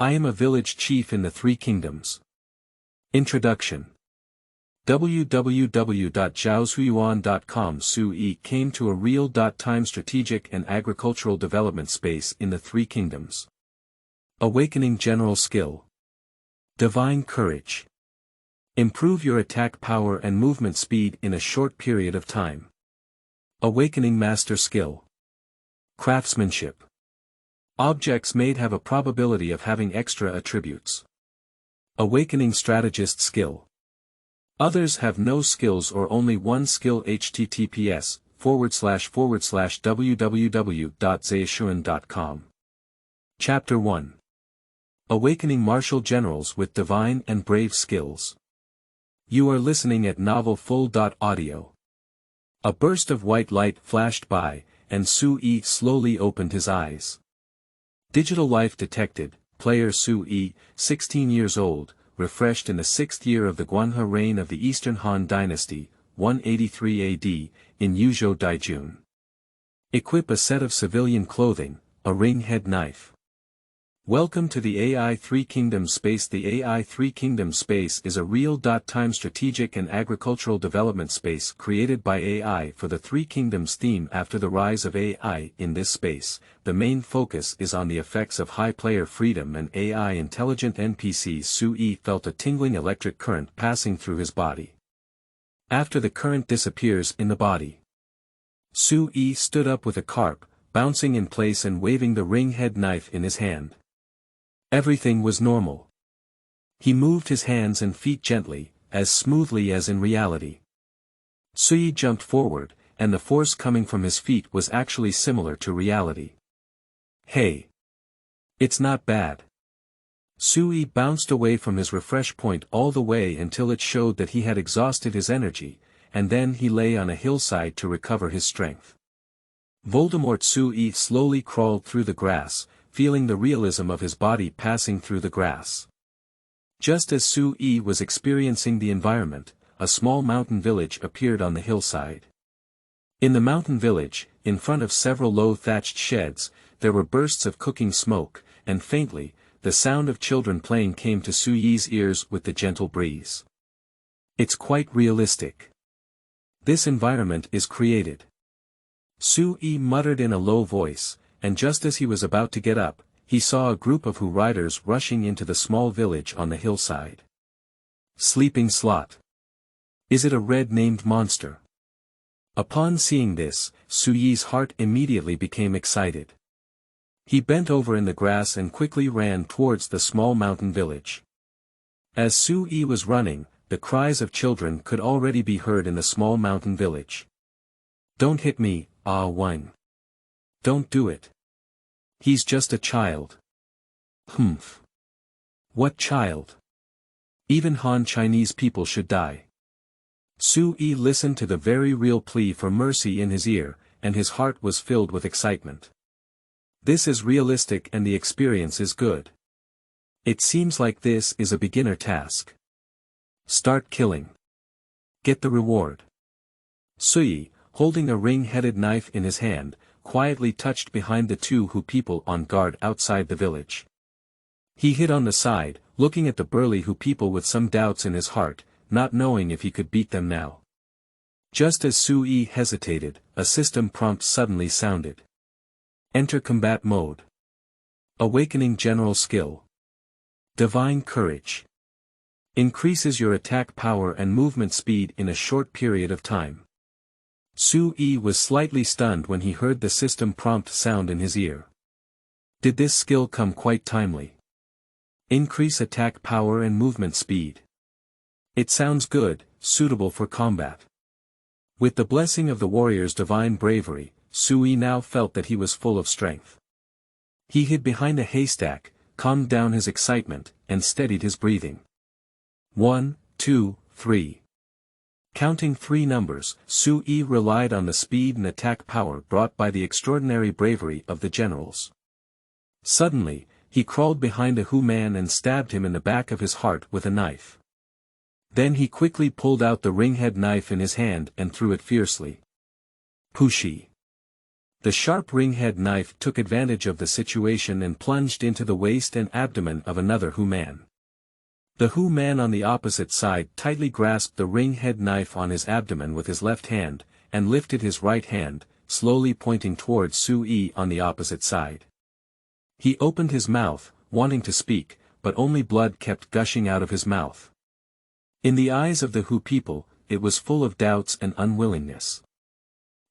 I am a village chief in the Three Kingdoms. Introduction. www.zhaosuiyuan.com Su Yi came to a real-time strategic and agricultural development space in the Three Kingdoms. Awakening general skill. Divine courage. Improve your attack power and movement speed in a short period of time. Awakening master skill. Craftsmanship. Objects made have a probability of having extra attributes. Awakening strategist skill. Others have no skills or only one skill. https://www.zhaosuiyuan.com. Chapter 1. Awakening martial generals with divine and brave skills. You are listening at Novel Full.audio. A burst of white light flashed by, and Su Yi slowly opened his eyes. Digital life detected. Player Su Yi, 16 years old, refreshed in the 6th year of the Guanhe reign of the Eastern Han Dynasty, 183 AD, in Yuzhou Daijun. Equip a set of civilian clothing, a ring-head knife. Welcome to the AI Three Kingdoms space. The AI Three Kingdoms space is a real-time strategic and agricultural development space created by AI for the Three Kingdoms theme. After the rise of AI in this space, the main focus is on the effects of high player freedom and AI intelligent NPCs. Su Yi felt a tingling electric current passing through his body. After the current disappears in the body, Su Yi stood up with a carp, bouncing in place and waving the ring-head knife in his hand. Everything was normal. He moved his hands and feet gently, as smoothly as in reality. Su Yi jumped forward, and the force coming from his feet was actually similar to reality. Hey! It's not bad. Su Yi bounced away from his refresh point all the way until it showed that he had exhausted his energy, and then he lay on a hillside to recover his strength. Voldemort. Su Yi slowly crawled through the grass, feeling the realism of his body passing through the grass. Just as Su Yi was experiencing the environment, a small mountain village appeared on the hillside. In the mountain village, in front of several low thatched sheds, there were bursts of cooking smoke, and faintly, the sound of children playing came to Su Yi's ears with the gentle breeze. It's quite realistic. This environment is created. Su Yi muttered in a low voice, and just as he was about to get up, he saw a group of riders rushing into the small village on the hillside. Sleeping slot. Is it a red-named monster? Upon seeing this, Su Yi's heart immediately became excited. He bent over in the grass and quickly ran towards the small mountain village. As Su Yi was running, the cries of children could already be heard in the small mountain village. Don't hit me, Ah Wang. Don't do it. He's just a child. Humph. What child? Even Han Chinese people should die. Su Yi listened to the very real plea for mercy in his ear, and his heart was filled with excitement. This is realistic and the experience is good. It seems like this is a beginner task. Start killing. Get the reward. Su Yi, holding a ring-headed knife in his hand, quietly touched behind the two people on guard outside the village. He hid on the side, looking at the burly people with some doubts in his heart, not knowing if he could beat them now. Just as Su Yi hesitated, a system prompt suddenly sounded. Enter combat mode. Awakening general skill. Divine courage. Increases your attack power and movement speed in a short period of time. Su Yi was slightly stunned when he heard the system prompt sound in his ear. Did this skill come quite timely? Increase attack power and movement speed. It sounds good, suitable for combat. With the blessing of the warrior's divine bravery, Su Yi now felt that he was full of strength. He hid behind a haystack, calmed down his excitement, and steadied his breathing. 1, 2, 3. Counting 3 numbers, Su Yi relied on the speed and attack power brought by the extraordinary bravery of the generals. Suddenly, he crawled behind a man and stabbed him in the back of his heart with a knife. Then he quickly pulled out the ring-head knife in his hand and threw it fiercely. Pushi. The sharp ringhead knife took advantage of the situation and plunged into the waist and abdomen of another Hu man. The Hu man on the opposite side tightly grasped the ringhead knife on his abdomen with his left hand, and lifted his right hand, slowly pointing towards Sui on the opposite side. He opened his mouth, wanting to speak, but only blood kept gushing out of his mouth. In the eyes of the Hu people, it was full of doubts and unwillingness.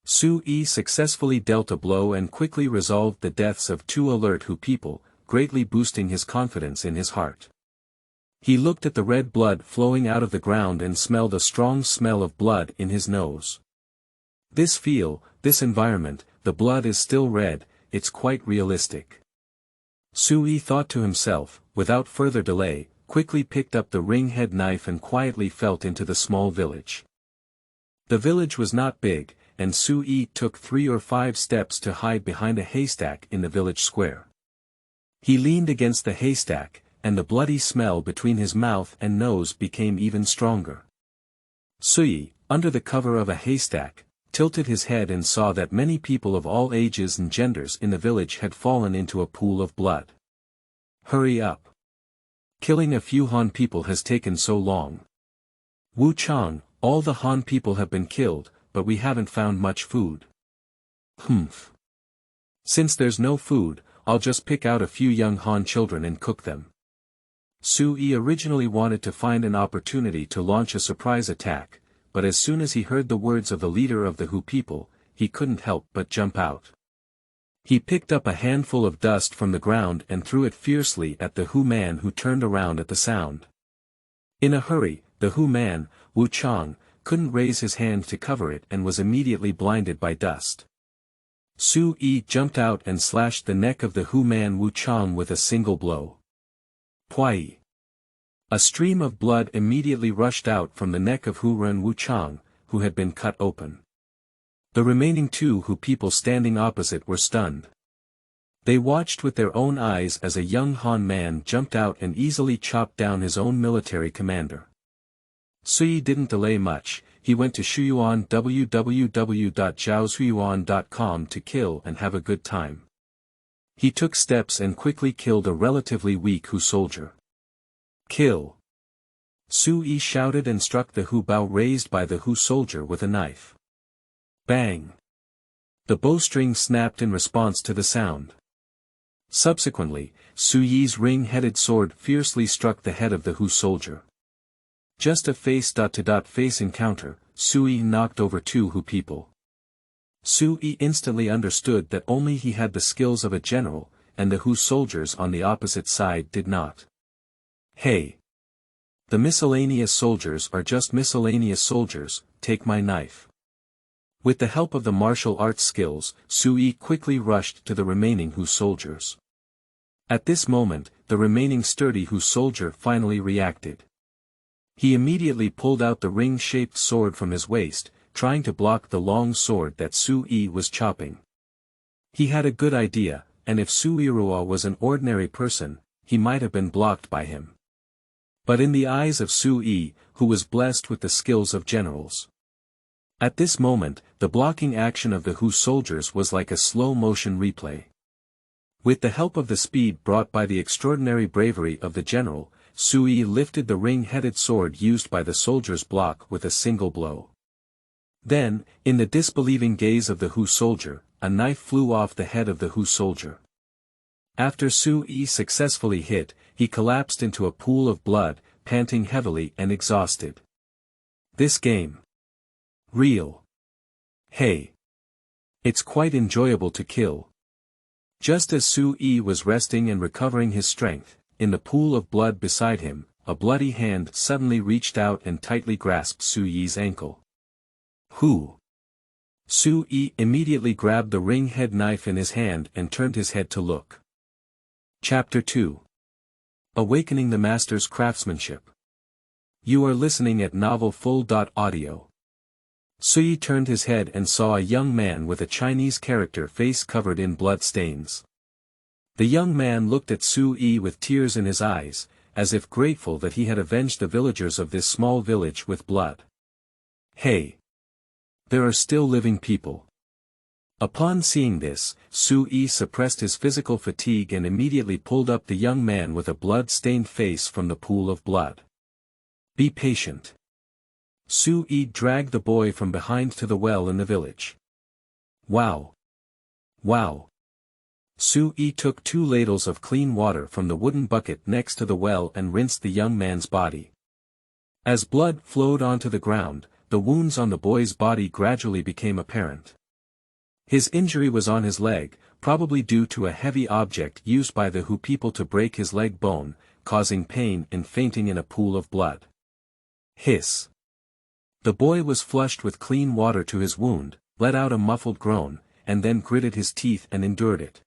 Sui successfully dealt a blow and quickly resolved the deaths of 2 alert Hu people, greatly boosting his confidence in his heart. He looked at the red blood flowing out of the ground and smelled a strong smell of blood in his nose. This environment, the blood is still red, it's quite realistic. Sui thought to himself, without further delay, quickly picked up the ringhead knife and quietly felt into the small village. The village was not big, and Sui took 3 or 5 steps to hide behind a haystack in the village square. He leaned against the haystack, and the bloody smell between his mouth and nose became even stronger. Sui, under the cover of a haystack, tilted his head and saw that many people of all ages and genders in the village had fallen into a pool of blood. Hurry up! Killing a few Han people has taken so long. Wu Chang, all the Han people have been killed, but we haven't found much food. Humph. Since there's no food, I'll just pick out a few young Han children and cook them. Sui originally wanted to find an opportunity to launch a surprise attack, but as soon as he heard the words of the leader of the Hu people, he couldn't help but jump out. He picked up a handful of dust from the ground and threw it fiercely at the Hu man, who turned around at the sound. In a hurry, the Hu man, Wu Chang, couldn't raise his hand to cover it and was immediately blinded by dust. Sui jumped out and slashed the neck of the Hu man Wu Chang with a single blow. Pwai! A stream of blood immediately rushed out from the neck of Hu Ren Wu Chang, who had been cut open. The remaining 2 Hu people standing opposite were stunned. They watched with their own eyes as a young Han man jumped out and easily chopped down his own military commander. Sui didn't delay much, he went to Shuyuan www.zhaoshuyuan.com to kill and have a good time. He took steps and quickly killed a relatively weak Hu soldier. Kill! Sui shouted and struck the Hu bow raised by the Hu soldier with a knife. Bang! The bowstring snapped in response to the sound. Subsequently, Sui's ring-headed sword fiercely struck the head of the Hu soldier. Just a face-to-face encounter, Sui knocked over 2 Hu people. Sui instantly understood that only he had the skills of a general, and the Hu soldiers on the opposite side did not. Hey! The miscellaneous soldiers are just miscellaneous soldiers, take my knife. With the help of the martial arts skills, Sui quickly rushed to the remaining Hu soldiers. At this moment, the remaining sturdy Hu soldier finally reacted. He immediately pulled out the ring-shaped sword from his waist, trying to block the long sword that Sui was chopping. He had a good idea, and if Suirua was an ordinary person, he might have been blocked by him. But in the eyes of Sui, who was blessed with the skills of generals. At this moment, the blocking action of the Hu soldiers was like a slow-motion replay. With the help of the speed brought by the extraordinary bravery of the general, Sui lifted the ring-headed sword used by the soldiers' block with a single blow. Then, in the disbelieving gaze of the Hu soldier, a knife flew off the head of the Hu soldier. After Sui successfully hit, he collapsed into a pool of blood, panting heavily and exhausted. This game. Real. Hey. It's quite enjoyable to kill. Just as Sui was resting and recovering his strength, in the pool of blood beside him, a bloody hand suddenly reached out and tightly grasped Sui's ankle. Who? Sui immediately grabbed the ring-head knife in his hand and turned his head to look. Chapter 2. Awakening the Master's Craftsmanship. You are listening at novelfull.audio. Sui turned his head and saw a young man with a Chinese character face covered in blood stains. The young man looked at Sui with tears in his eyes, as if grateful that he had avenged the villagers of this small village with blood. Hey! There are still living people. Upon seeing this, Su-yi suppressed his physical fatigue and immediately pulled up the young man with a blood-stained face from the pool of blood. Be patient. Su-yi dragged the boy from behind to the well in the village. Wow! Wow! Su-yi took 2 ladles of clean water from the wooden bucket next to the well and rinsed the young man's body. As blood flowed onto the ground, the wounds on the boy's body gradually became apparent. His injury was on his leg, probably due to a heavy object used by the Hu people to break his leg bone, causing pain and fainting in a pool of blood. Hiss. The boy was flushed with clean water to his wound, let out a muffled groan, and then gritted his teeth and endured it.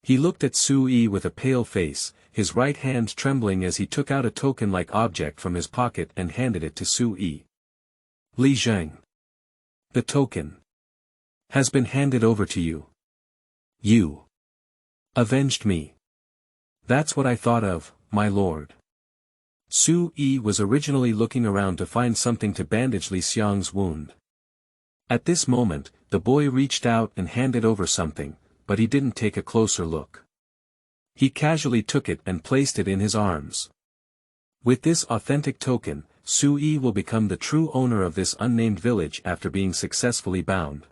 He looked at Su-yi with a pale face, his right hand trembling as he took out a token-like object from his pocket and handed it to Su-yi. Li Zheng. The token has been handed over to you. You avenged me. That's what I thought of, my lord. Su-yi was originally looking around to find something to bandage Li Xiang's wound. At this moment, the boy reached out and handed over something, but he didn't take a closer look. He casually took it and placed it in his arms. With this authentic token, Su-yi will become the true owner of this unnamed village after being successfully bound.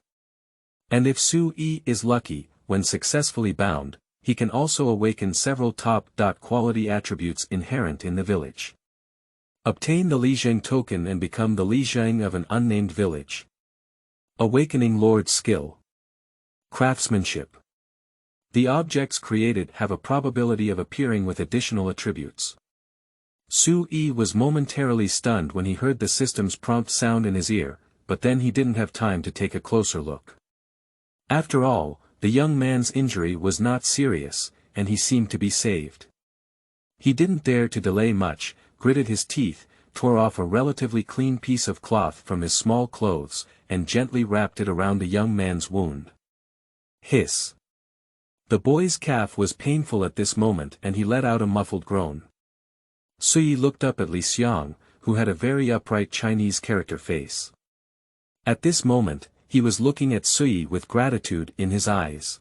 And if Su-yi is lucky, when successfully bound, he can also awaken several top-quality attributes inherent in the village. Obtain the Li Zheng token and become the Li Zheng of an unnamed village. Awakening Lord's skill. Craftsmanship. The objects created have a probability of appearing with additional attributes. Su-yi was momentarily stunned when he heard the system's prompt sound in his ear, but then he didn't have time to take a closer look. After all, the young man's injury was not serious, and he seemed to be saved. He didn't dare to delay much, gritted his teeth, tore off a relatively clean piece of cloth from his small clothes, and gently wrapped it around the young man's wound. Hiss. The boy's calf was painful at this moment and he let out a muffled groan. Su-yi looked up at Li Xiang, who had a very upright Chinese character face. At this moment, he was looking at Su-yi with gratitude in his eyes.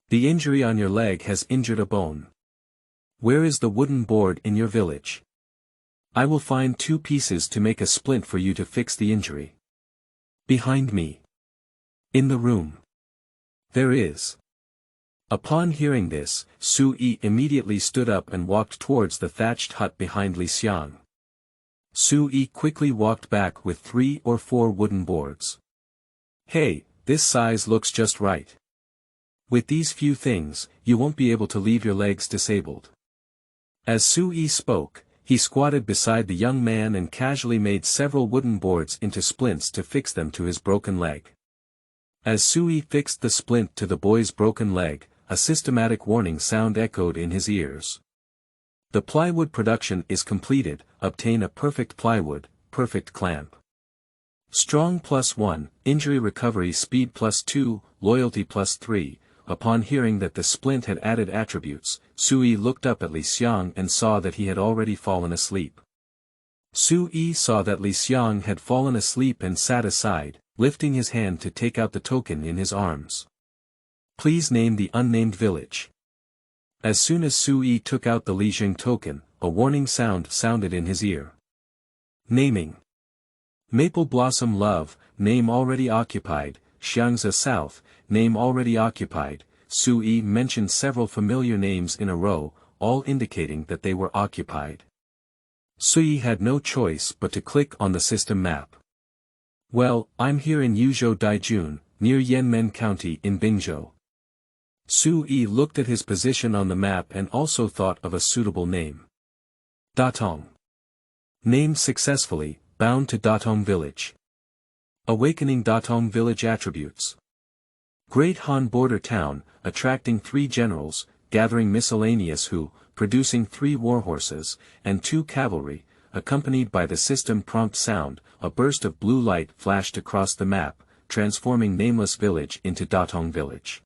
The injury on your leg has injured a bone. Where is the wooden board in your village? I will find 2 pieces to make a splint for you to fix the injury. Behind me. In the room. There is. Upon hearing this, Su-yi immediately stood up and walked towards the thatched hut behind Li Xiang. Su-yi quickly walked back with 3 or 4 wooden boards. Hey, this size looks just right. With these few things, you won't be able to leave your legs disabled. As Su-yi spoke, he squatted beside the young man and casually made several wooden boards into splints to fix them to his broken leg. As Su-yi fixed the splint to the boy's broken leg, a systematic warning sound echoed in his ears. The plywood production is completed, obtain a perfect plywood, perfect clamp. Strong +1, injury recovery speed +2, loyalty +3. Upon hearing that the splint had added attributes, Su-yi looked up at Li Xiang and saw that he had already fallen asleep. Su-yi saw that Li Xiang had fallen asleep and sat aside, lifting his hand to take out the token in his arms. Please name the unnamed village. As soon as Su-yi took out the Li Zheng token, a warning sound sounded in his ear. Naming. Maple Blossom Love, name already occupied. Xiangze South, name already occupied. Su-yi mentioned several familiar names in a row, all indicating that they were occupied. Su-yi had no choice but to click on the system map. Well, I'm here in Yuzhou Daijun, near Yanmen County in Bingzhou. Su-yi looked at his position on the map and also thought of a suitable name. Datong. Named successfully, bound to Datong Village. Awakening Datong Village attributes. Great Han border town, attracting 3 generals, gathering miscellaneous Hu, producing 3 warhorses, and 2 cavalry, accompanied by the system prompt sound, a burst of blue light flashed across the map, transforming nameless village into Datong Village.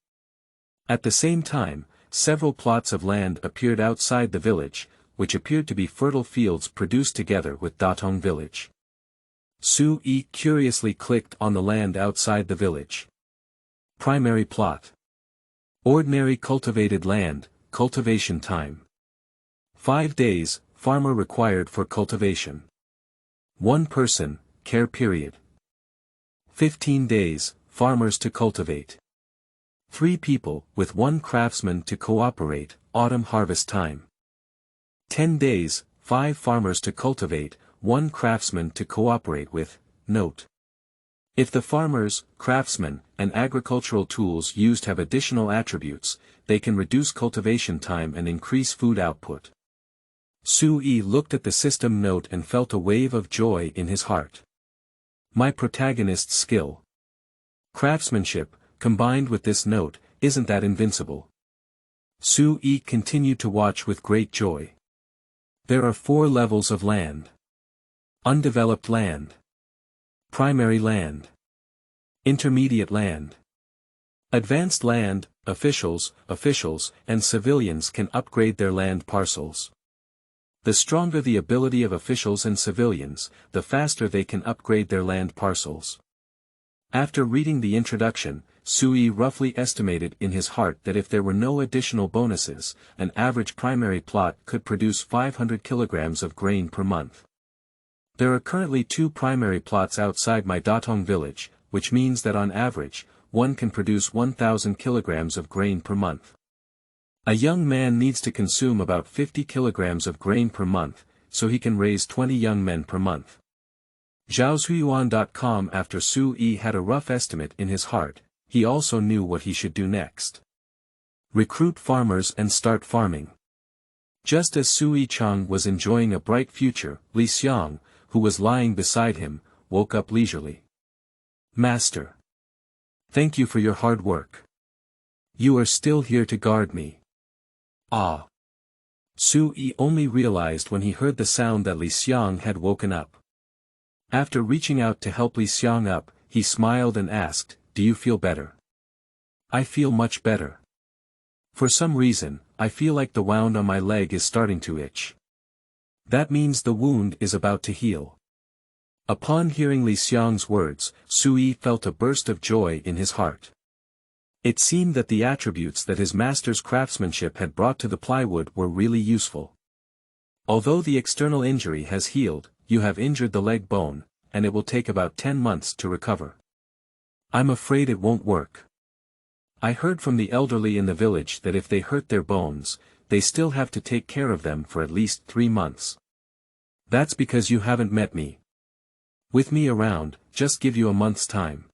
At the same time, several plots of land appeared outside the village, which appeared to be fertile fields produced together with Datong Village. Su-yi curiously clicked on the land outside the village. Primary plot. Ordinary cultivated land, cultivation time. 5 days, farmer required for cultivation. 1 person, care period. 15 days, farmers to cultivate. 3 people, with 1 craftsman to cooperate, autumn harvest time. 10 days, 5 farmers to cultivate, 1 craftsman to cooperate with. Note: if the farmers, craftsmen, and agricultural tools used have additional attributes, they can reduce cultivation time and increase food output. Sui looked at the system note and felt a wave of joy in his heart. My protagonist's skill. Craftsmanship, combined with this note, isn't that invincible? Sui continued to watch with great joy. There are 4 levels of land. Undeveloped land. Primary land. Intermediate land. Advanced land, officials, and civilians can upgrade their land parcels. The stronger the ability of officials and civilians, the faster they can upgrade their land parcels. After reading the introduction, Sui roughly estimated in his heart that if there were no additional bonuses, an average primary plot could produce 500 kilograms of grain per month. There are currently 2 primary plots outside my Datong village, which means that on average, one can produce 1,000 kilograms of grain per month. A young man needs to consume about 50 kilograms of grain per month, so he can raise 20 young men per month. Zhaozuiyuan.com. After Sui had a rough estimate in his heart, he also knew what he should do next. Recruit farmers and start farming. Just as Sui Chang was enjoying a bright future, Li Xiang, who was lying beside him, woke up leisurely. Master. Thank you for your hard work. You are still here to guard me. Ah. Sui only realized when he heard the sound that Li Xiang had woken up. After reaching out to help Li Xiang up, he smiled and asked, "Do you feel better?" "I feel much better. For some reason, I feel like the wound on my leg is starting to itch. That means the wound is about to heal." Upon hearing Li Xiang's words, Sui felt a burst of joy in his heart. It seemed that the attributes that his master's craftsmanship had brought to the plywood were really useful. Although the external injury has healed, you have injured the leg bone, and it will take about 10 months to recover. I'm afraid it won't work. I heard from the elderly in the village that if they hurt their bones, they still have to take care of them for at least 3 months. That's because you haven't met me. With me around, just give you a month's time.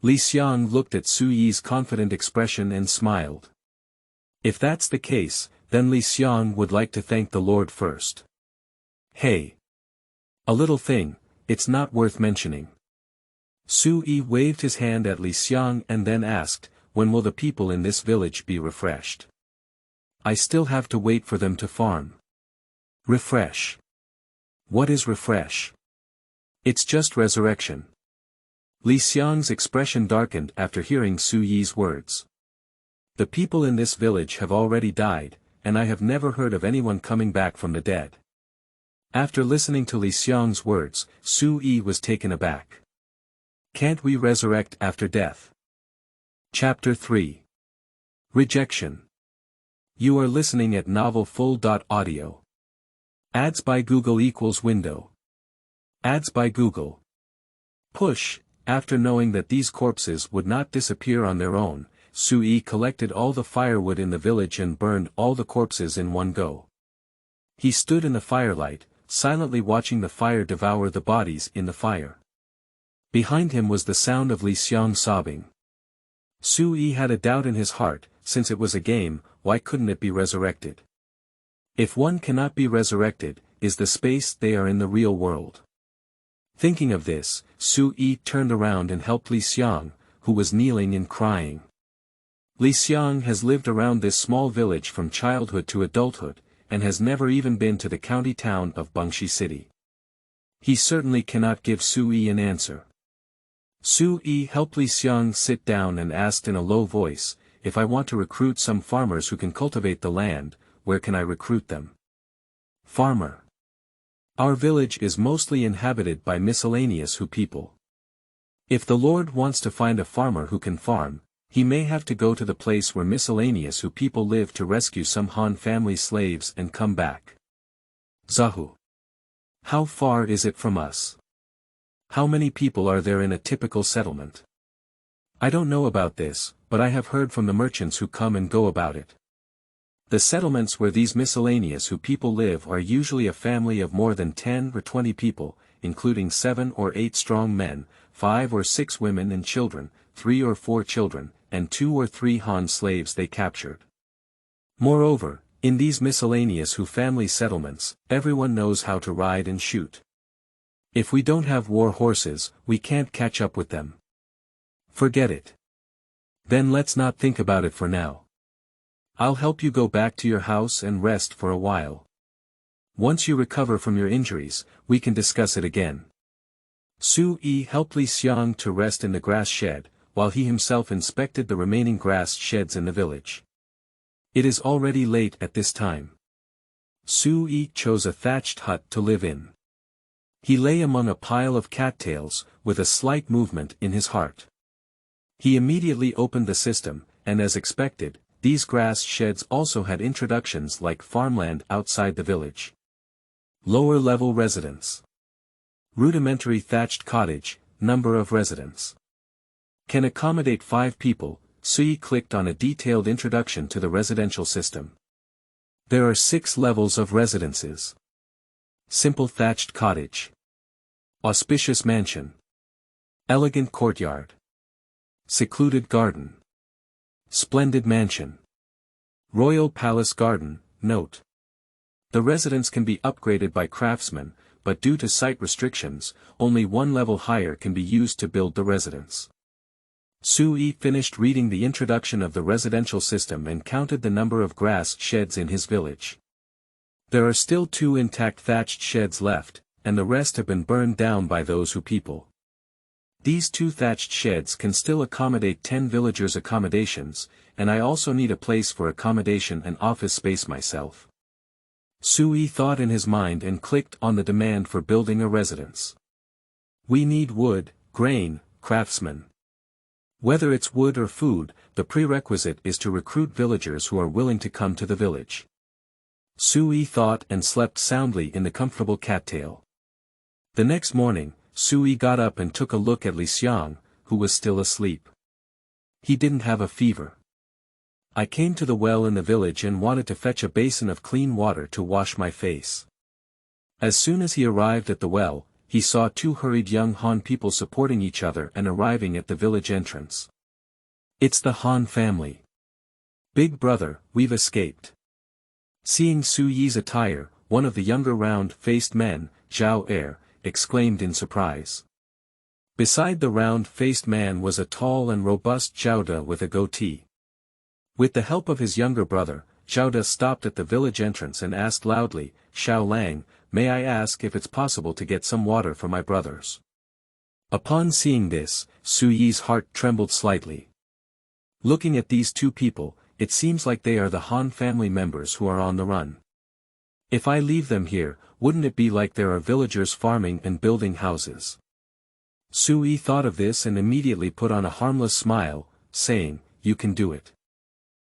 Li Xiang looked at Sui's confident expression and smiled. If that's the case, then Li Xiang would like to thank the Lord first. Hey. A little thing, it's not worth mentioning. Sui waved his hand at Li Xiang and then asked, "When will the people in this village be refreshed?" "I still have to wait for them to farm." "Refresh? What is refresh?" "It's just resurrection." Li Xiang's expression darkened after hearing Sui's words. "The people in this village have already died, and I have never heard of anyone coming back from the dead." After listening to Li Xiang's words, Sui was taken aback. Can't we resurrect after death? Chapter 3. Rejection. You are listening at novelfull.audio. Ads by Google equals window. Ads by Google. Push. After knowing that these corpses would not disappear on their own, Sui collected all the firewood in the village and burned all the corpses in one go. He stood in the firelight, silently watching the fire devour the bodies in the fire. Behind him was the sound of Li Xiang sobbing. Sui had a doubt in his heart, since it was a game, why couldn't it be resurrected? If one cannot be resurrected, is the space they are in the real world? Thinking of this, Sui turned around and helped Li Xiang, who was kneeling and crying. Li Xiang has lived around this small village from childhood to adulthood, and has never even been to the county town of Bangxi City. He certainly cannot give Sui an answer. Sui helped Li Xiang sit down and asked in a low voice, "If I want to recruit some farmers who can cultivate the land, where can I recruit them?" Farmer. Our village is mostly inhabited by miscellaneous Hu people. If the Lord wants to find a farmer who can farm, He may have to go to the place where miscellaneous who people live to rescue some Han family slaves and come back. Zahu. How far is it from us? How many people are there in a typical settlement? I don't know about this, but I have heard from the merchants who come and go about it. The settlements where these miscellaneous who people live are usually a family of more than 10 or 20 people, including 7 or 8 strong men, 5 or 6 women and children, 3 or 4 children, and 2 or 3 Han slaves they captured. Moreover, in these miscellaneous who family settlements, everyone knows how to ride and shoot. If we don't have war horses, we can't catch up with them. Forget it. Then let's not think about it for now. I'll help you go back to your house and rest for a while. Once you recover from your injuries, we can discuss it again. Su Yi helped Li Xiang to rest in the grass shed, while he himself inspected the remaining grass sheds in the village. It is already late at this time. Su Yi chose a thatched hut to live in. He lay among a pile of cattails, with a slight movement in his heart. He immediately opened the system, and as expected, these grass sheds also had introductions like farmland outside the village. Lower-level residence. Rudimentary thatched cottage, number of residents. Can accommodate 5 people, Sui clicked on a detailed introduction to the residential system. There are 6 levels of residences. Simple thatched cottage. Auspicious mansion. Elegant courtyard. Secluded garden. Splendid mansion. Royal palace garden. Note. The residence can be upgraded by craftsmen, but due to site restrictions, only one level higher can be used to build the residence. Sui finished reading the introduction of the residential system and counted the number of grass sheds in his village. There are still 2 intact thatched sheds left, and the rest have been burned down by those who people. These 2 thatched sheds can still accommodate 10 villagers' accommodations, and I also need a place for accommodation and office space myself. Sui thought in his mind and clicked on the demand for building a residence. We need wood, grain, craftsmen. Whether it's wood or food, the prerequisite is to recruit villagers who are willing to come to the village. Sui thought and slept soundly in the comfortable cattail. The next morning, Sui got up and took a look at Li Xiang, who was still asleep. He didn't have a fever. I came to the well in the village and wanted to fetch a basin of clean water to wash my face. As soon as he arrived at the well, he saw 2 hurried young Han people supporting each other and arriving at the village entrance. It's the Han family. Big brother, we've escaped. Seeing Su Yi's attire, one of the younger round-faced men, Zhao Er, exclaimed in surprise. Beside the round-faced man was a tall and robust Zhao De with a goatee. With the help of his younger brother, Zhao De stopped at the village entrance and asked loudly, "Xiao Lang, may I ask if it's possible to get some water for my brothers?" Upon seeing this, Su Yi's heart trembled slightly. Looking at these 2 people, it seems like they are the Han family members who are on the run. If I leave them here, wouldn't it be like there are villagers farming and building houses? Su Yi thought of this and immediately put on a harmless smile, saying, "You can do it.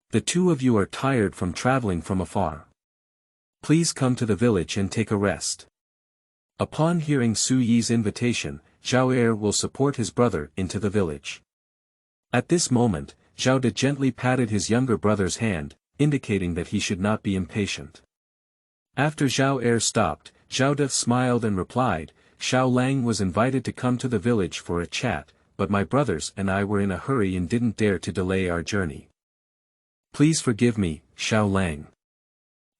The 2 of you are tired from traveling from afar. Please come to the village and take a rest." Upon hearing Su Yi's invitation, Zhao Er will support his brother into the village. At this moment, Zhao De gently patted his younger brother's hand, indicating that he should not be impatient. After Zhao Er stopped, Zhao De smiled and replied, "Xiao Lang was invited to come to the village for a chat, but my brothers and I were in a hurry and didn't dare to delay our journey. Please forgive me, Xiao Lang."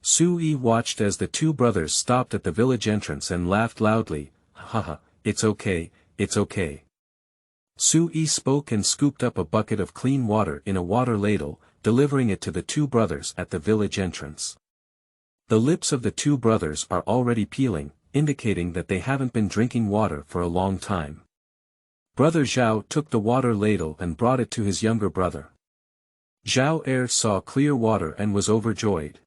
Su Yi watched as the 2 brothers stopped at the village entrance and laughed loudly, "Haha, it's okay, it's okay." Su Yi spoke and scooped up a bucket of clean water in a water ladle, delivering it to the 2 brothers at the village entrance. The lips of the 2 brothers are already peeling, indicating that they haven't been drinking water for a long time. Brother Zhao took the water ladle and brought it to his younger brother. Zhao Er saw clear water and was overjoyed.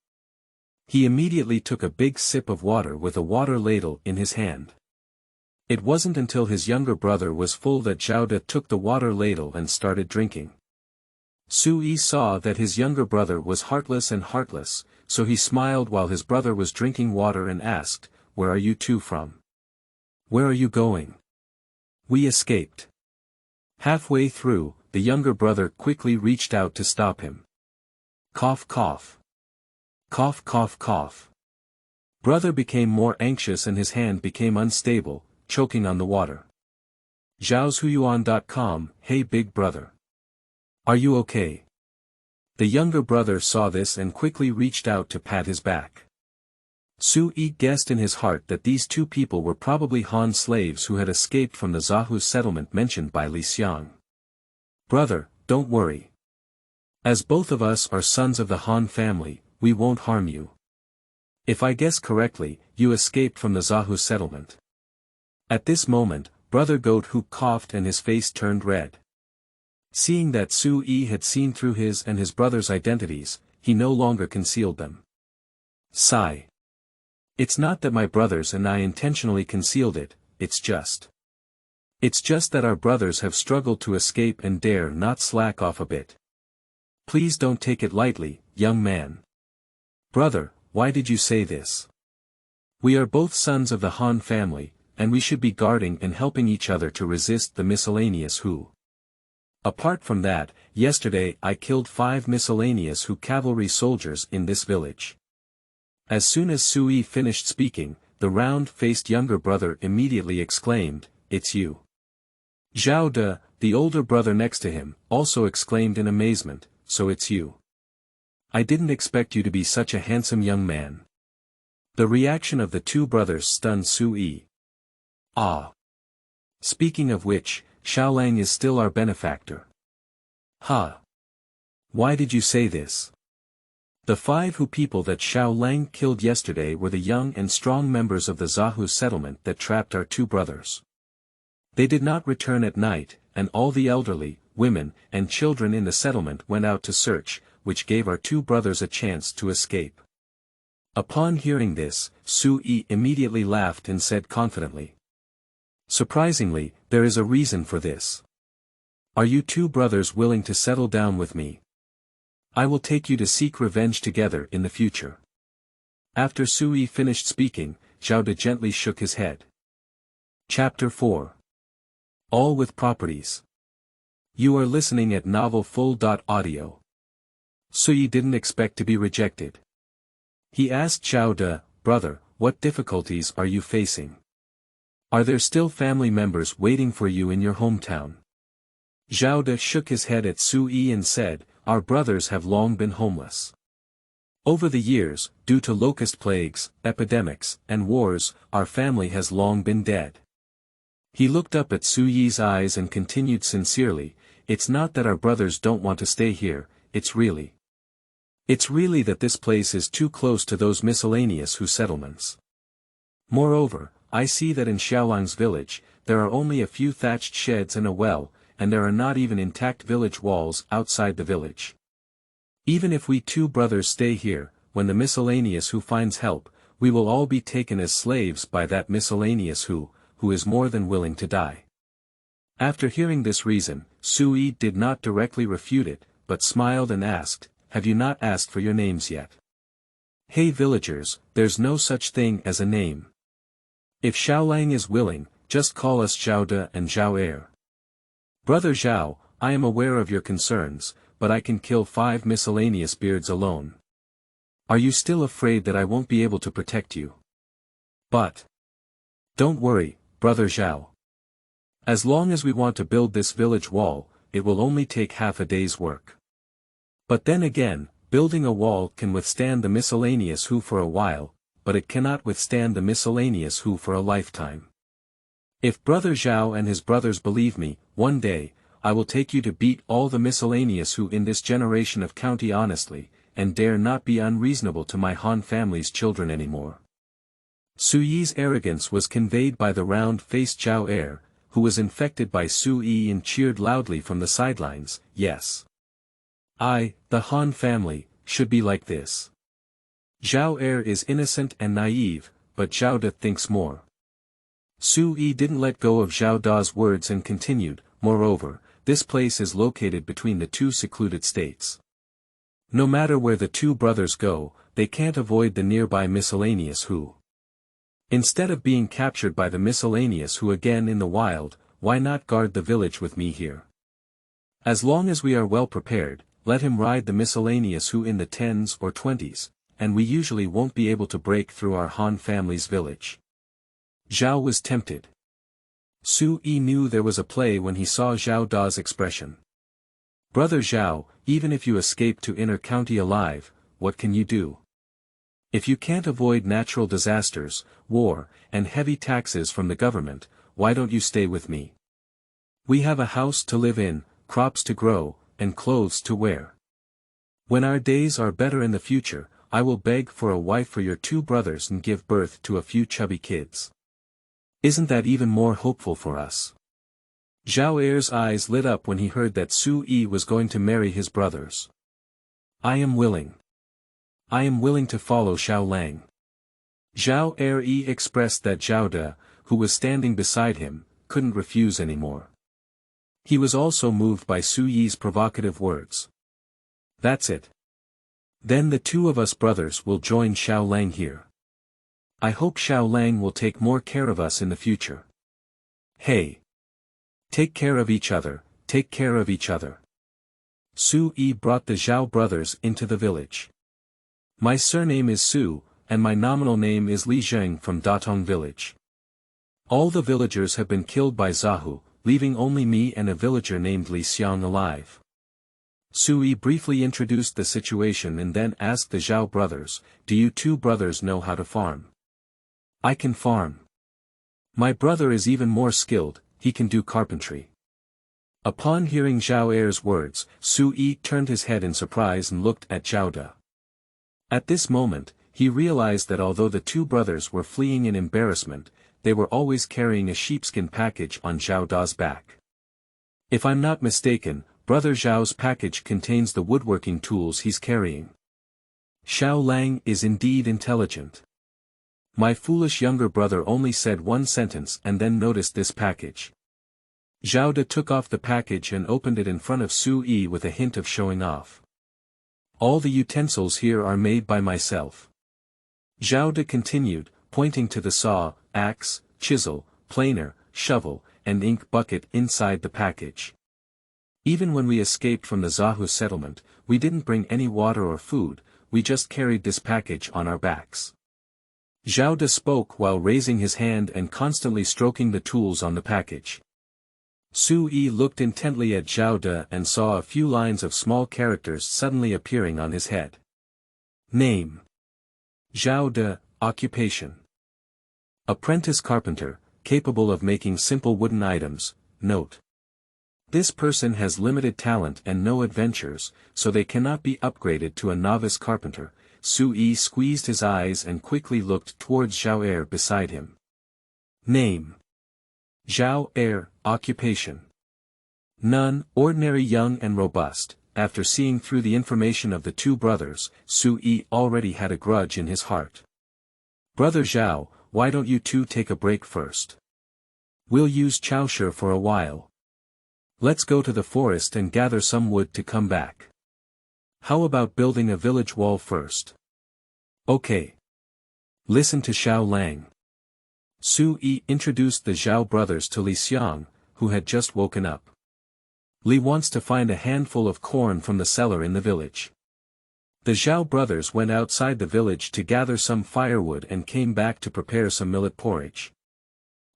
He immediately took a big sip of water with a water ladle in his hand. It wasn't until his younger brother was full that Zhao De took the water ladle and started drinking. Su Yi saw that his younger brother was heartless, so he smiled while his brother was drinking water and asked, "Where are you two from? Where are you going?" "We escaped." Halfway through, the younger brother quickly reached out to stop him. Cough cough. Cough cough cough. Brother became more anxious and his hand became unstable, choking on the water. Zhaoshuyuan.com, "Hey big brother. Are you okay?" The younger brother saw this and quickly reached out to pat his back. Su Yi guessed in his heart that these two people were probably Han slaves who had escaped from the Zahu settlement mentioned by Li Xiang. "Brother, don't worry. As both of us are sons of the Han family, we won't harm you. If I guess correctly, you escaped from the Zahu settlement." At this moment, Brother Goat Hu coughed and his face turned red. Seeing that Su Yi had seen through his and his brother's identities, he no longer concealed them. Sigh. "It's not that my brothers and I intentionally concealed it, it's just that our brothers have struggled to escape and dare not slack off a bit. Please don't take it lightly, young man." "Brother, why did you say this? We are both sons of the Han family, and we should be guarding and helping each other to resist the miscellaneous Hu. Apart from that, yesterday I killed 5 miscellaneous Hu cavalry soldiers in this village." As soon as Su Yi finished speaking, the round-faced younger brother immediately exclaimed, "It's you." Zhao De, the older brother next to him, also exclaimed in amazement, "So it's you. I didn't expect you to be such a handsome young man." The reaction of the two brothers stunned Su Yi. "Ah. Speaking of which, Xiaolang is still our benefactor." "Huh. Why did you say this?" The 5 Hu people that Xiaolang killed yesterday were the young and strong members of the Zahu settlement that trapped our two brothers. They did not return at night, and all the elderly, women, and children in the settlement went out to search, which gave our two brothers a chance to escape. Upon hearing this, Su Yi immediately laughed and said confidently, "Surprisingly, there is a reason for this. Are you two brothers willing to settle down with me? I will take you to seek revenge together in the future." After Su Yi finished speaking, Zhao De gently shook his head. Chapter 4. All with Properties. You are listening at novelfull.audio. Su Yi didn't expect to be rejected. He asked Zhao De, "Brother, what difficulties are you facing? Are there still family members waiting for you in your hometown?" Zhao De shook his head at Su Yi and said, "Our brothers have long been homeless. Over the years, due to locust plagues, epidemics, and wars, our family has long been dead." He looked up at Su Yi's eyes and continued sincerely, "It's not that our brothers don't want to stay here, it's really that this place is too close to those miscellaneous Hu settlements. Moreover, I see that in Xiaolang's village, there are only a few thatched sheds and a well, and there are not even intact village walls outside the village. Even if we two brothers stay here, when the miscellaneous Hu finds help, we will all be taken as slaves by that miscellaneous Hu is more than willing to die." After hearing this reason, Su Yi did not directly refute it, but smiled and asked, "Have you not asked for your names yet?" "Hey villagers, there's no such thing as a name. If Xiaolang is willing, just call us Zhao De and Zhao Er. Brother Zhao, I am aware of your concerns, but I can kill 5 miscellaneous beards alone. Are you still afraid that I won't be able to protect you? But don't worry, Brother Zhao. As long as we want to build this village wall, it will only take half a day's work. But then again, building a wall can withstand the miscellaneous Hu for a while, but it cannot withstand the miscellaneous Hu for a lifetime. If Brother Zhao and his brothers believe me, one day, I will take you to beat all the miscellaneous Hu in this generation of county honestly, and dare not be unreasonable to my Han family's children anymore." Su Yi's arrogance was conveyed by the round-faced Zhao Er, who was infected by Su Yi and cheered loudly from the sidelines, "Yes. I, the Han family, should be like this. Zhao Er is innocent and naive, but Zhao De thinks more." Su Yi didn't let go of Zhao Da's words and continued, "Moreover, this place is located between the two secluded states. No matter where the two brothers go, they can't avoid the nearby miscellaneous who. Instead of being captured by the miscellaneous who again in the wild, why not guard the village with me here? As long as we are well prepared, let him ride the miscellaneous who in the 10s or 20s, and we usually won't be able to break through our Han family's village. Zhao was tempted. Su Yi knew there was a play when he saw Zhao Da's expression. Brother Zhao, even if you escape to inner county alive, what can you do? If you can't avoid natural disasters, war, and heavy taxes from the government, why don't you stay with me? We have a house to live in, crops to grow, and clothes to wear. When our days are better in the future, I will beg for a wife for your two brothers and give birth to a few chubby kids. Isn't that even more hopeful for us? Zhao Er's eyes lit up when he heard that Su Yi was going to marry his brothers. I am willing. I am willing to follow Xiao Lang. Zhao Er expressed that Zhao De, who was standing beside him, couldn't refuse anymore. He was also moved by Su Yi's provocative words. That's it. Then the two of us brothers will join Xiao Lang here. I hope Xiao Lang will take more care of us in the future. Hey! Take care of each other, take care of each other. Su Yi brought the Zhao brothers into the village. My surname is Su, and my nominal name is Li Zheng from Datong village. All the villagers have been killed by Zahu, leaving only me and a villager named Li Xiang alive. Su Yi briefly introduced the situation and then asked the Zhao brothers, do you two brothers know how to farm? I can farm. My brother is even more skilled, he can do carpentry. Upon hearing Zhao Er's words, Su Yi turned his head in surprise and looked at Zhao De. At this moment, he realized that although the two brothers were fleeing in embarrassment, they were always carrying a sheepskin package on Zhao Da's back. If I'm not mistaken, Brother Zhao's package contains the woodworking tools he's carrying. Xiao Lang is indeed intelligent. My foolish younger brother only said one sentence and then noticed this package. Zhao De took off the package and opened it in front of Su Yi with a hint of showing off. All the utensils here are made by myself. Zhao De continued, pointing to the saw, axe, chisel, planer, shovel, and ink bucket inside the package. Even when we escaped from the Zahu settlement, we didn't bring any water or food, we just carried this package on our backs. Zhao De spoke while raising his hand and constantly stroking the tools on the package. Su Yi looked intently at Zhao De and saw a few lines of small characters suddenly appearing on his head. Name. Zhao De, occupation. Apprentice carpenter, capable of making simple wooden items, note. This person has limited talent and no adventures, so they cannot be upgraded to a novice carpenter. Su Yi squeezed his eyes and quickly looked towards Zhao Er beside him. Name. Zhao Er, occupation. None, ordinary young and robust. After seeing through the information of the two brothers, Su Yi already had a grudge in his heart. Brother Zhao, why don't you two take a break first? We'll use Chaoshi for a while. Let's go to the forest and gather some wood to come back. How about building a village wall first? Okay. Listen to Xiao Lang. Su Yi introduced the Zhao brothers to Li Xiang, who had just woken up. Li wants to find a handful of corn from the cellar in the village. The Zhao brothers went outside the village to gather some firewood and came back to prepare some millet porridge.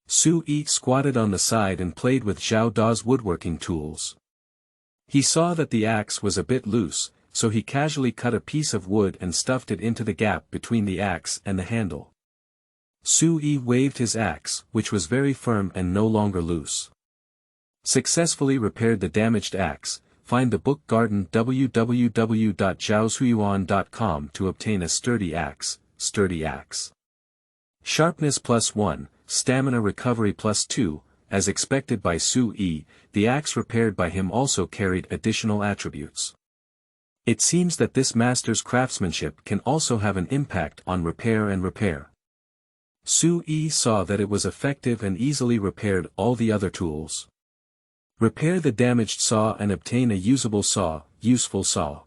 Su Yi squatted on the side and played with Zhao Da's woodworking tools. He saw that the axe was a bit loose, so he casually cut a piece of wood and stuffed it into the gap between the axe and the handle. Su Yi waved his axe, which was very firm and no longer loose. Successfully repaired the damaged axe. Find the book Garden www.zhaoshuyuan.com to obtain a sturdy axe. Sharpness +1, stamina recovery +2, as expected by Su Yi, the axe repaired by him also carried additional attributes. It seems that this master's craftsmanship can also have an impact on repair. Su Yi saw that it was effective and easily repaired all the other tools. Repair the damaged saw and obtain a usable saw, useful saw.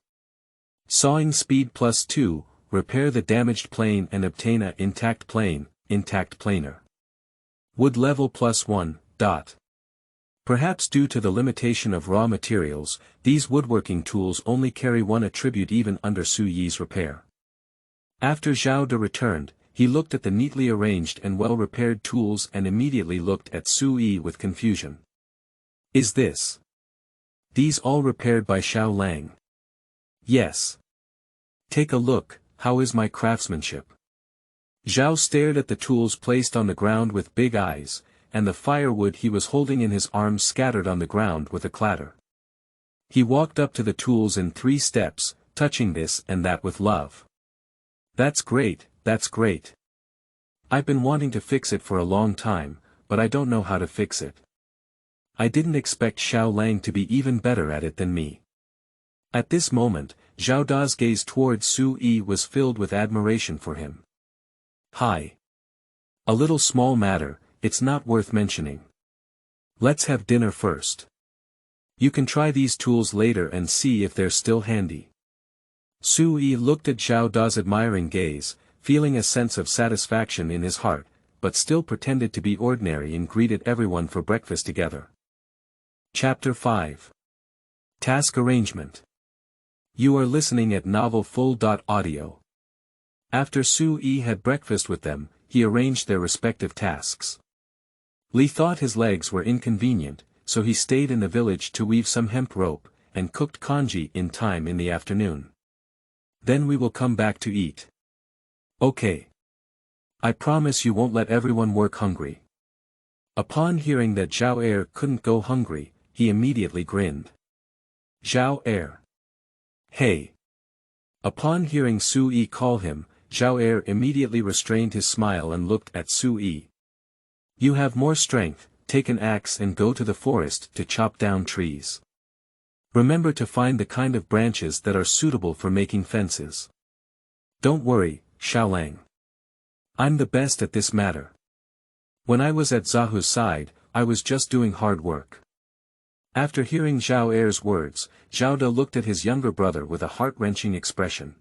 Sawing speed +2, repair the damaged plane and obtain a intact plane, intact planer. Wood level +1, dot. Perhaps due to the limitation of raw materials, these woodworking tools only carry one attribute even under Su Yi's repair. After Zhao De returned, he looked at the neatly arranged and well-repaired tools and immediately looked at Su Yi with confusion. Is this? These all repaired by Xiao Lang? Yes. Take a look, how is my craftsmanship? Zhao stared at the tools placed on the ground with big eyes, and the firewood he was holding in his arms scattered on the ground with a clatter. He walked up to the tools in 3 steps, touching this and that with love. That's great, that's great. I've been wanting to fix it for a long time, but I don't know how to fix it. I didn't expect Xiao Lang to be even better at it than me. At this moment, Zhao Da's gaze toward Su Yi was filled with admiration for him. Hi. A little small matter, it's not worth mentioning. Let's have dinner first. You can try these tools later and see if they're still handy. Su Yi looked at Zhao Da's admiring gaze, feeling a sense of satisfaction in his heart, but still pretended to be ordinary and greeted everyone for breakfast together. Chapter 5. Task Arrangement. You are listening at novelfull.audio. After Su Yi had breakfast with them, he arranged their respective tasks. Li thought his legs were inconvenient, so he stayed in the village to weave some hemp rope, and cooked congee in time in the afternoon. Then we will come back to eat. Okay. I promise you won't let everyone work hungry. Upon hearing that Zhao Er couldn't go hungry, he immediately grinned. Zhao Er. Hey. Upon hearing Su Yi call him, Zhao Er immediately restrained his smile and looked at Su Yi. You have more strength, take an axe and go to the forest to chop down trees. Remember to find the kind of branches that are suitable for making fences. Don't worry, Xiao Lang. I'm the best at this matter. When I was at Zahu's side, I was just doing hard work. After hearing Zhao Er's words, Zhao De looked at his younger brother with a heart-wrenching expression.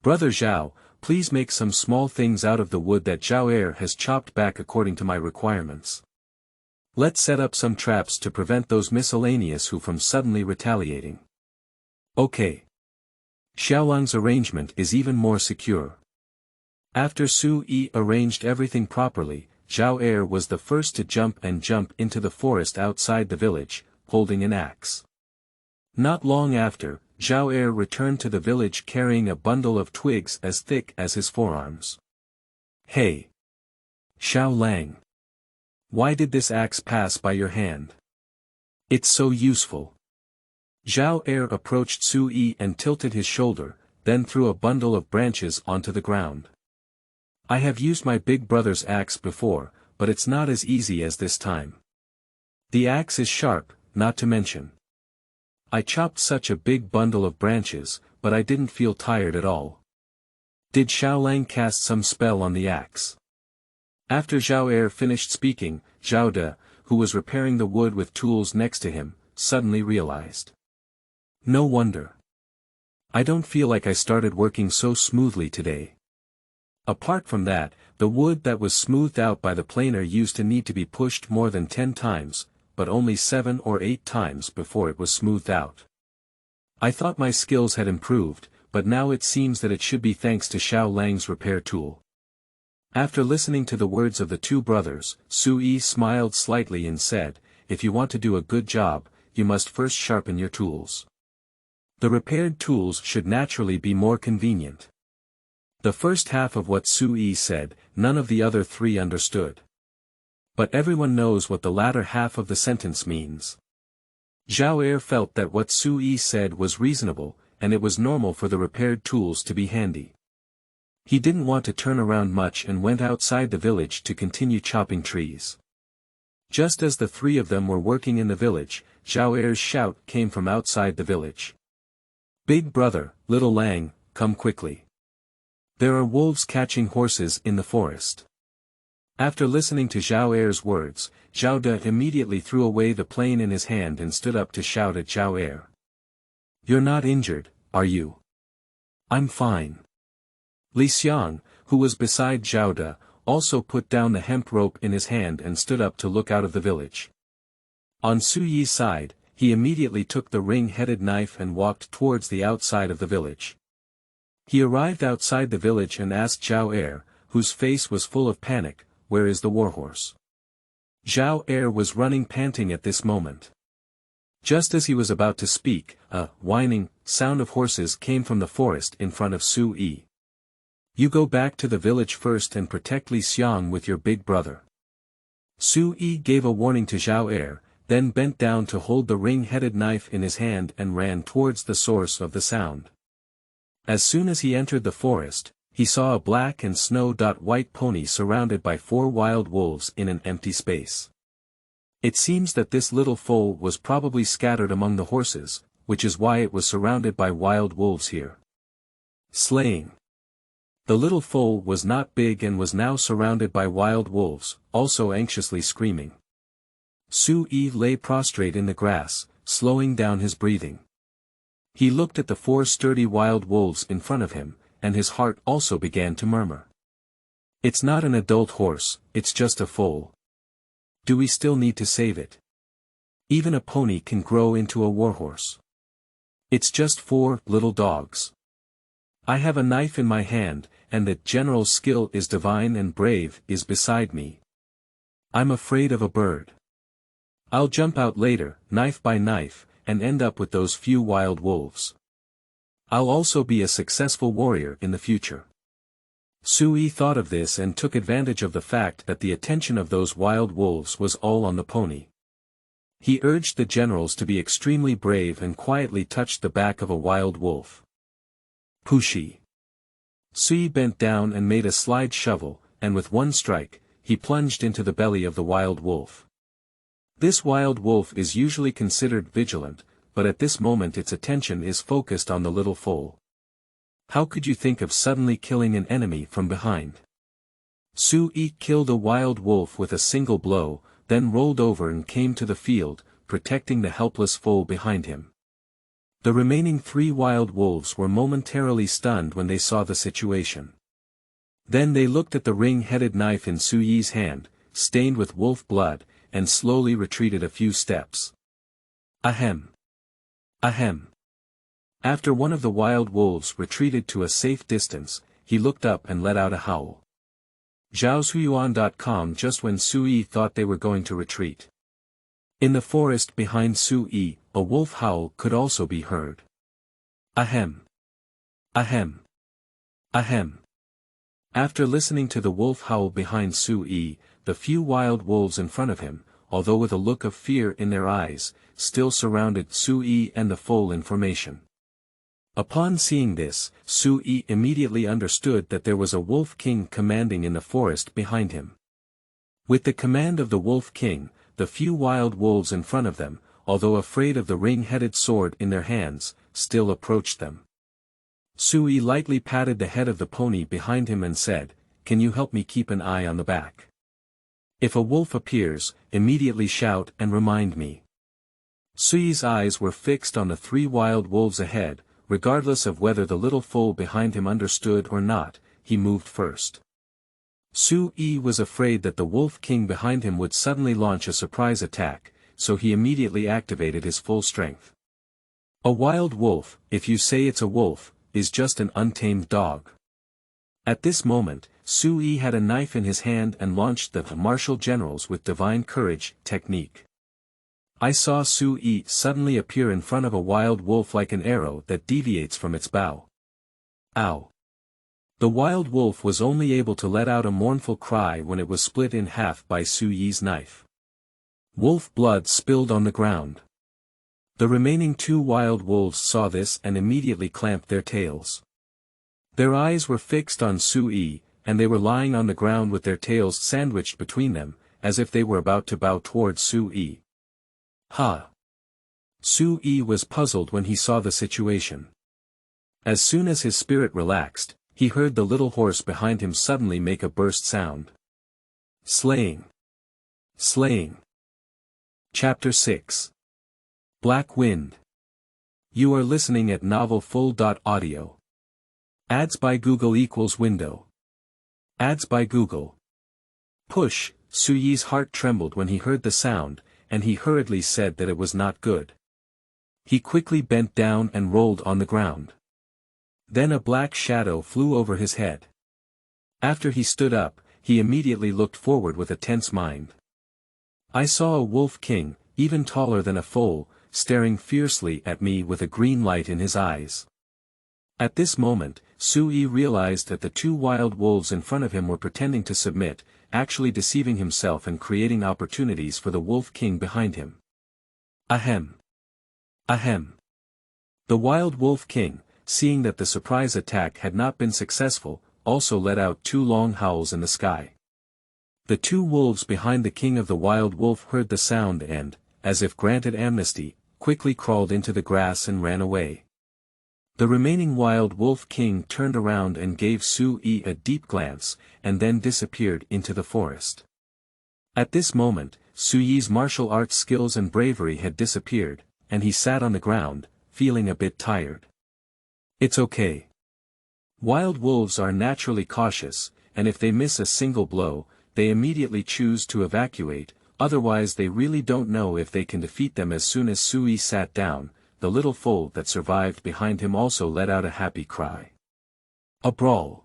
Brother Zhao, please make some small things out of the wood that Zhao Er has chopped back according to my requirements. Let's set up some traps to prevent those miscellaneous who from suddenly retaliating. Okay. Xiaolang's arrangement is even more secure. After Su Yi arranged everything properly, Zhao Er was the first to jump into the forest outside the village, holding an axe. Not long after, Zhao Er returned to the village carrying a bundle of twigs as thick as his forearms. Hey! Xiao Lang! Why did this axe pass by your hand? It's so useful. Zhao Er approached Su Yi and tilted his shoulder, then threw a bundle of branches onto the ground. I have used my big brother's axe before, but it's not as easy as this time. The axe is sharp, not to mention. I chopped such a big bundle of branches, but I didn't feel tired at all. Did Xiao Lang cast some spell on the axe? After Zhao Er finished speaking, Zhao De, who was repairing the wood with tools next to him, suddenly realized. No wonder. I don't feel like I started working so smoothly today. Apart from that, the wood that was smoothed out by the planer used to need to be pushed more than 10 times, but only 7 or 8 times before it was smoothed out. I thought my skills had improved, but now it seems that it should be thanks to Xiao Lang's repair tool. After listening to the words of the two brothers, Su Yi smiled slightly and said, if you want to do a good job, you must first sharpen your tools. The repaired tools should naturally be more convenient. The first half of what Su Yi said, none of the other 3 understood. But everyone knows what the latter half of the sentence means. Zhao Er felt that what Su Yi said was reasonable, and it was normal for the repaired tools to be handy. He didn't want to turn around much and went outside the village to continue chopping trees. Just as the 3 of them were working in the village, Zhao Er's shout came from outside the village. Big brother, little Lang, come quickly. There are wolves catching horses in the forest. After listening to Zhao Er's words, Zhao De immediately threw away the plane in his hand and stood up to shout at Zhao Er. "You're not injured, are you?" "I'm fine." Li Xiang, who was beside Zhao De, also put down the hemp rope in his hand and stood up to look out of the village. On Su Yi's side, he immediately took the ring-headed knife and walked towards the outside of the village. He arrived outside the village and asked Zhao Er, whose face was full of panic, "Where is the warhorse?" Zhao Er was running panting at this moment. Just as he was about to speak, a whining sound of horses came from the forest in front of Su Yi. "You go back to the village first and protect Li Xiang with your big brother." Su Yi gave a warning to Zhao Er, then bent down to hold the ring-headed knife in his hand and ran towards the source of the sound. As soon as he entered the forest, he saw a black and snow-white pony surrounded by 4 wild wolves in an empty space. It seems that this little foal was probably scattered among the horses, which is why it was surrounded by wild wolves here. Slaying. The little foal was not big and was now surrounded by wild wolves, also anxiously screaming. Su Yi lay prostrate in the grass, slowing down his breathing. He looked at the 4 sturdy wild wolves in front of him, and his heart also began to murmur. "It's not an adult horse, it's just a foal. Do we still need to save it? Even a pony can grow into a warhorse. It's just 4 little dogs. I have a knife in my hand, and that general's skill is divine and brave is beside me. I'm afraid of a bird. I'll jump out later, knife by knife, and end up with those few wild wolves. I'll also be a successful warrior in the future." Su Yi thought of this and took advantage of the fact that the attention of those wild wolves was all on the pony. He urged the generals to be extremely brave and quietly touched the back of a wild wolf. Pushi. Su Yi bent down and made a slide shovel, and with one strike, he plunged into the belly of the wild wolf. This wild wolf is usually considered vigilant, but at this moment its attention is focused on the little foal. How could you think of suddenly killing an enemy from behind? Su Yi killed a wild wolf with a single blow, then rolled over and came to the field, protecting the helpless foal behind him. The remaining 3 wild wolves were momentarily stunned when they saw the situation. Then they looked at the ring-headed knife in Su Yi's hand, stained with wolf blood, and slowly retreated a few steps. Ahem. Ahem. After one of the wild wolves retreated to a safe distance, he looked up and let out a howl. Zhaosuiyuan.com. Just when Su Yi thought they were going to retreat. In the forest behind Su Yi, a wolf howl could also be heard. Ahem. Ahem. Ahem. After listening to the wolf howl behind Su Yi, the few wild wolves in front of him, although with a look of fear in their eyes, still surrounded Su Yi and the foal in formation. Upon seeing this, Su Yi immediately understood that there was a wolf king commanding in the forest behind him. With the command of the wolf king, the few wild wolves in front of them, although afraid of the ring-headed sword in their hands, still approached them. Su Yi lightly patted the head of the pony behind him and said, "Can you help me keep an eye on the back? If a wolf appears, immediately shout and remind me." Su Yi's eyes were fixed on the 3 wild wolves ahead, regardless of whether the little foal behind him understood or not, he moved first. Su Yi was afraid that the wolf king behind him would suddenly launch a surprise attack, so he immediately activated his full strength. A wild wolf, if you say it's a wolf, is just an untamed dog. At this moment, Su Yi had a knife in his hand and launched the martial generals with divine courage technique. I saw Su Yi suddenly appear in front of a wild wolf like an arrow that deviates from its bow. Ow! The wild wolf was only able to let out a mournful cry when it was split in half by Su Yi's knife. Wolf blood spilled on the ground. The remaining 2 wild wolves saw this and immediately clamped their tails. Their eyes were fixed on Su Yi, and they were lying on the ground with their tails sandwiched between them, as if they were about to bow towards Su Yi. Ha! Su Yi was puzzled when he saw the situation. As soon as his spirit relaxed, he heard the little horse behind him suddenly make a burst sound. Slaying. Slaying. Chapter 6. Black Wind. You are listening at novelfull.audio. Ads by Google equals window. Ads by Google. Push. Su Yi's heart trembled when he heard the sound, and he hurriedly said that it was not good. He quickly bent down and rolled on the ground. Then a black shadow flew over his head. After he stood up, he immediately looked forward with a tense mind. I saw a wolf king, even taller than a foal, staring fiercely at me with a green light in his eyes. At this moment, Su Yi realized that the two wild wolves in front of him were pretending to submit, actually deceiving himself and creating opportunities for the wolf king behind him. Ahem. Ahem. The wild wolf king, seeing that the surprise attack had not been successful, also let out two long howls in the sky. The two wolves behind the king of the wild wolf heard the sound and, as if granted amnesty, quickly crawled into the grass and ran away. The remaining wild wolf king turned around and gave Su Yi a deep glance, and then disappeared into the forest. At this moment, Su Yi's martial arts skills and bravery had disappeared, and he sat on the ground, feeling a bit tired. It's okay. Wild wolves are naturally cautious, and if they miss a single blow, they immediately choose to evacuate, otherwise they really don't know if they can defeat them. As soon as Su Yi sat down, the little foal that survived behind him also let out a happy cry. A brawl.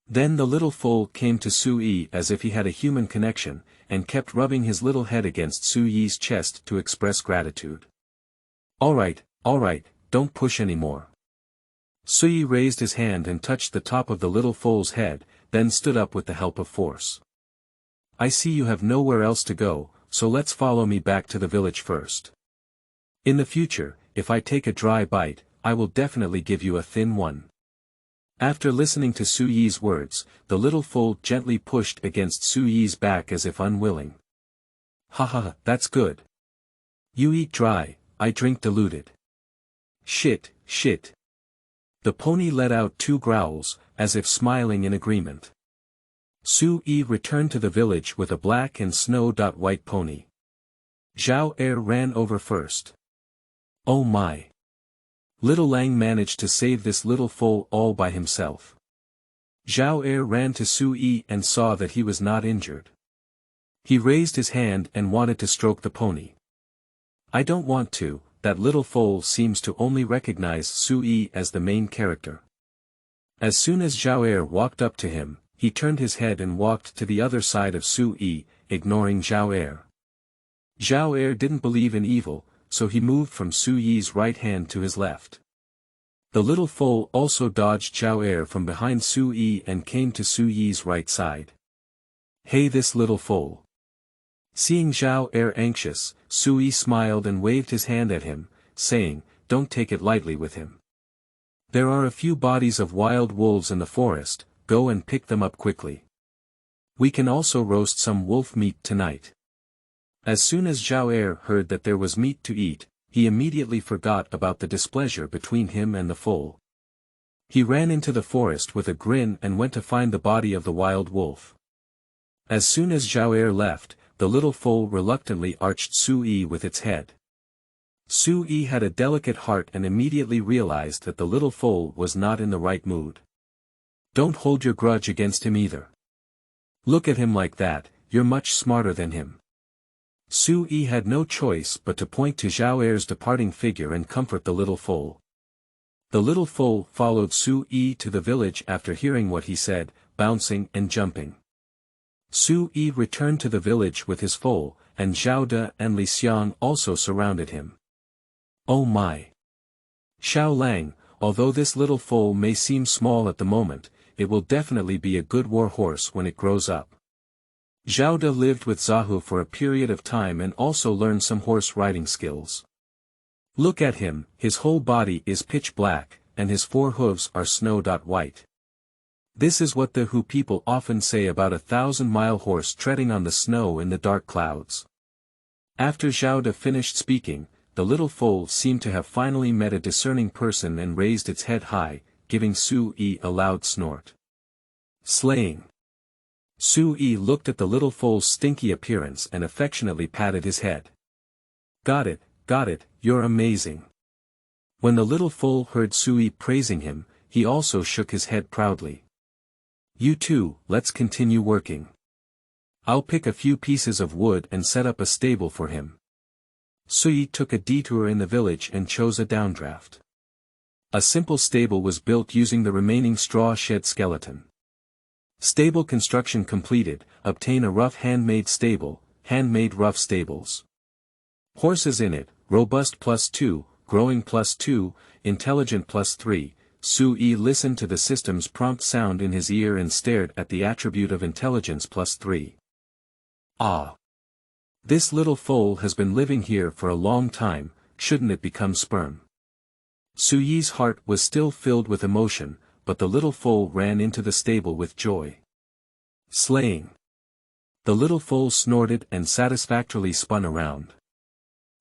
Then the little foal came to Su Yi as if he had a human connection, and kept rubbing his little head against Su Yi's chest to express gratitude. Alright, don't push anymore. Su Yi raised his hand and touched the top of the little foal's head, then stood up with the help of force. I see you have nowhere else to go, so let's follow me back to the village first. In the future, if I take a dry bite, I will definitely give you a thin one. After listening to Su Yi's words, the little foal gently pushed against Su Yi's back as if unwilling. Haha, that's good. You eat dry, I drink diluted. Shit. The pony let out two growls, as if smiling in agreement. Su Yi returned to the village with a black and snow-white pony. Zhao Er ran over first. Oh my! Little Lang managed to save this little foal all by himself. Zhao Er ran to Su Yi and saw that he was not injured. He raised his hand and wanted to stroke the pony. I don't want to. That little foal seems to only recognize Su Yi as the main character. As soon as Zhao Er walked up to him, he turned his head and walked to the other side of Su Yi, ignoring Zhao Er. Zhao Er didn't believe in evil, so he moved from Su Yi's right hand to his left. The little foal also dodged Zhao Er from behind Su Yi and came to Su Yi's right side. Hey, this little foal. Seeing Zhao Er anxious, Su Yi smiled and waved his hand at him, saying, don't take it lightly with him. There are a few bodies of wild wolves in the forest, go and pick them up quickly. We can also roast some wolf meat tonight. As soon as Zhao Er heard that there was meat to eat, he immediately forgot about the displeasure between him and the foal. He ran into the forest with a grin and went to find the body of the wild wolf. As soon as Zhao Er left, the little foal reluctantly arched Su Yi with its head. Su Yi had a delicate heart and immediately realized that the little foal was not in the right mood. Don't hold your grudge against him either. Look at him like that, you're much smarter than him. Su Yi had no choice but to point to Zhao Er's departing figure and comfort the little foal. The little foal followed Su Yi to the village after hearing what he said, bouncing and jumping. Su Yi returned to the village with his foal, and Zhao De and Li Xiang also surrounded him. Oh my! Xiao Lang, although this little foal may seem small at the moment, it will definitely be a good war horse when it grows up. Zhao De lived with Zahu for a period of time and also learned some horse riding skills. Look at him, his whole body is pitch black, and his four hooves are snow-white. This is what the Hu people often say about a 1,000-mile horse treading on the snow in the dark clouds. After Zhao De finished speaking, the little foal seemed to have finally met a discerning person and raised its head high, giving Su Yi a loud snort. Slaying. Sui looked at the little foal's stinky appearance and affectionately patted his head. Got it, you're amazing. When the little foal heard Sui praising him, he also shook his head proudly. You too, let's continue working. I'll pick a few pieces of wood and set up a stable for him. Sui took a detour in the village and chose a downdraft. A simple stable was built using the remaining straw shed skeleton. Stable construction completed, obtain a rough handmade stable, handmade rough stables. Horses in it, robust +2, growing +2, intelligent +3. Sui listened to the system's prompt sound in his ear and stared at the attribute of intelligence +3. Ah! This little foal has been living here for a long time, shouldn't it become sperm? Sui's heart was still filled with emotion, but the little foal ran into the stable with joy. Slaying! The little foal snorted and satisfactorily spun around.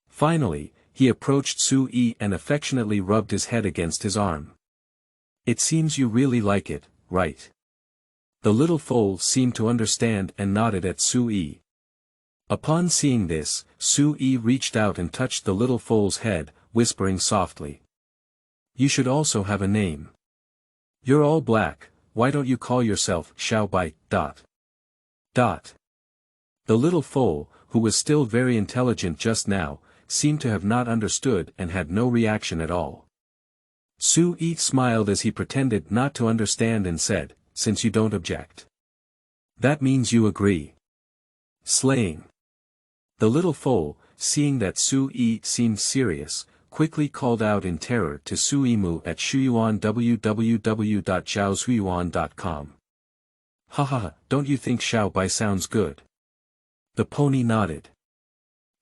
Finally, he approached Sui and affectionately rubbed his head against his arm. It seems you really like it, right? The little foal seemed to understand and nodded at Sui. Upon seeing this, Sui reached out and touched the little foal's head, whispering softly. You should also have a name. You're all black, why don't you call yourself Xianbei? The little foal, who was still very intelligent just now, seemed to have not understood and had no reaction at all. Sui smiled as he pretended not to understand and said, since you don't object. That means you agree. Slaying. The little foal, seeing that Sui seemed serious, quickly called out in terror to Suimu at Shuyuan www.xiaoshuyuan.com. Haha, don't you think Xianbei sounds good? The pony nodded.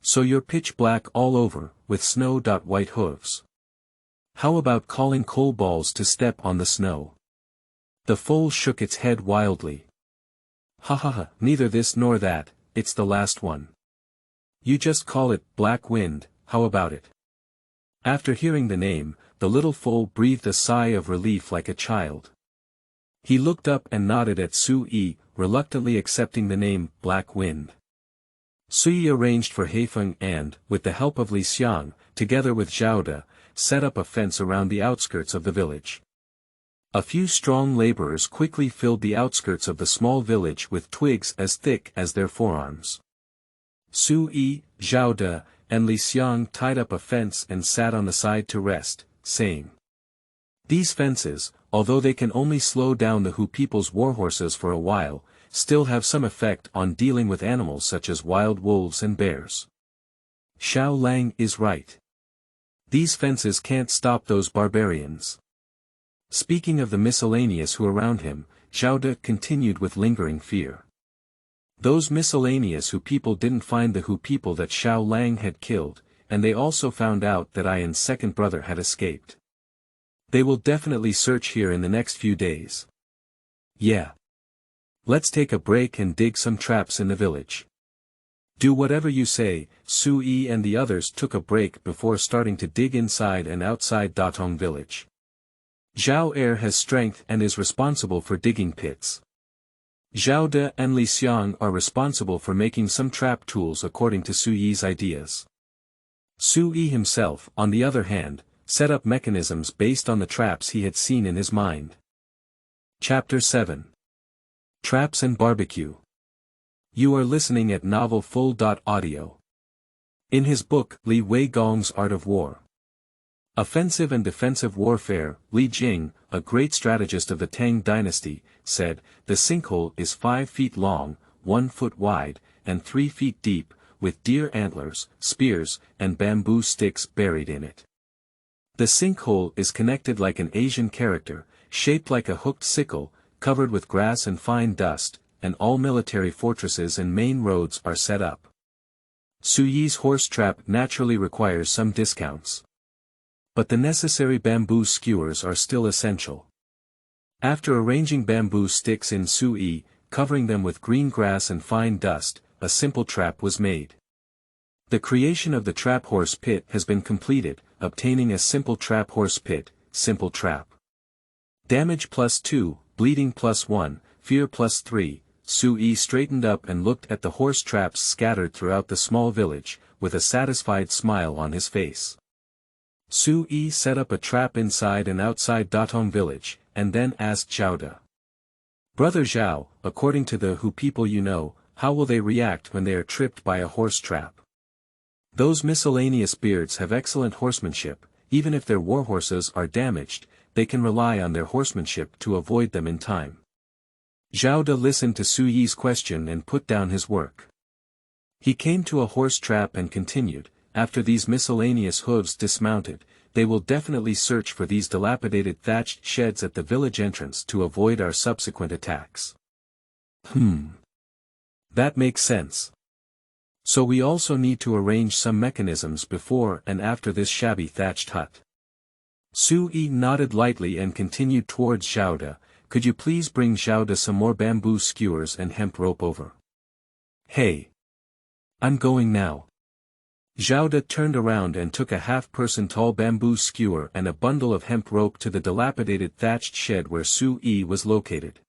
So you're pitch black all over, with snow-white hooves. How about calling coal balls to step on the snow? The foal shook its head wildly. Hahaha, neither this nor that, it's the last one. You just call it Black Wind, how about it? After hearing the name, the little foal breathed a sigh of relief like a child. He looked up and nodded at Sui, reluctantly accepting the name Black Wind. Sui arranged for Heifeng and, with the help of Li Xiang, together with Zhao, set up a fence around the outskirts of the village. A few strong laborers quickly filled the outskirts of the small village with twigs as thick as their forearms. Sui, Zhao, and Li Xiang tied up a fence and sat on the side to rest, saying, these fences, although they can only slow down the Hu people's warhorses for a while, still have some effect on dealing with animals such as wild wolves and bears. Xiao Lang is right. These fences can't stop those barbarians. Speaking of the miscellaneous who around him, Zhao continued with lingering fear. Those miscellaneous Hu people didn't find the Hu people that Xiao Lang had killed, and they also found out that Ian's second brother had escaped. They will definitely search here in the next few days. Yeah. Let's take a break and dig some traps in the village. Do whatever you say. Sui and the others took a break before starting to dig inside and outside Datong village. Zhao Er has strength and is responsible for digging pits. Zhao De and Li Xiang are responsible for making some trap tools according to Sui's ideas. Sui himself, on the other hand, set up mechanisms based on the traps he had seen in his mind. Chapter 7. Traps and Barbecue. You are listening at Novel Full.audio. In his book Li Weigong's Art of War. Offensive and Defensive Warfare, Li Jing, a great strategist of the Tang dynasty, said, the sinkhole is 5 feet long, 1 foot wide, and 3 feet deep, with deer antlers, spears, and bamboo sticks buried in it. The sinkhole is connected like an Asian character, shaped like a hooked sickle, covered with grass and fine dust, and all military fortresses and main roads are set up. Sui's horse trap naturally requires some discounts. But the necessary bamboo skewers are still essential. After arranging bamboo sticks in Sui, covering them with green grass and fine dust, a simple trap was made. The creation of the trap horse pit has been completed, obtaining a simple trap horse pit, simple trap. Damage +2, bleeding +1, fear +3, Sui straightened up and looked at the horse traps scattered throughout the small village, with a satisfied smile on his face. Sui set up a trap inside and outside Datong village, and then asked Zhao. Brother Zhao, according to the Hu people you know, how will they react when they are tripped by a horse trap? Those miscellaneous beards have excellent horsemanship, even if their warhorses are damaged, they can rely on their horsemanship to avoid them in time. Zhao De listened to Suyi's question and put down his work. He came to a horse trap and continued, after these miscellaneous hooves dismounted, they will definitely search for these dilapidated thatched sheds at the village entrance to avoid our subsequent attacks. That makes sense. So we also need to arrange some mechanisms before and after this shabby thatched hut. Sui nodded lightly and continued towards Zhao De. Could you please bring Zhao De some more bamboo skewers and hemp rope over? Hey! I'm going now. Zhao De turned around and took a half-person tall bamboo skewer and a bundle of hemp rope to the dilapidated thatched shed where Sui was located.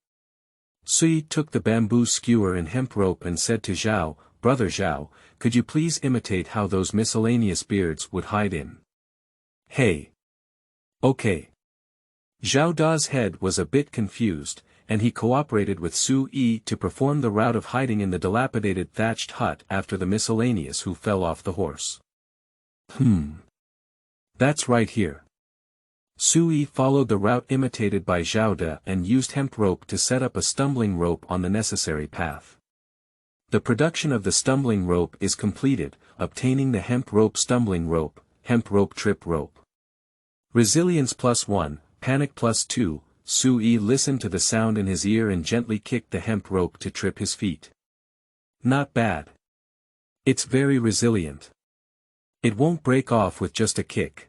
Sui took the bamboo skewer and hemp rope and said to Zhao, Brother Zhao, could you please imitate how those miscellaneous beards would hide in? Hey! Okay. Zhao Da's head was a bit confused, and he cooperated with Sui to perform the route of hiding in the dilapidated thatched hut after the miscellaneous who fell off the horse. That's right here. Sui followed the route imitated by Zhao De and used hemp rope to set up a stumbling rope on the necessary path. The production of the stumbling rope is completed, obtaining the hemp rope stumbling rope, hemp rope trip rope. Resilience +1, panic +2, Sui listened to the sound in his ear and gently kicked the hemp rope to trip his feet. Not bad. It's very resilient. It won't break off with just a kick.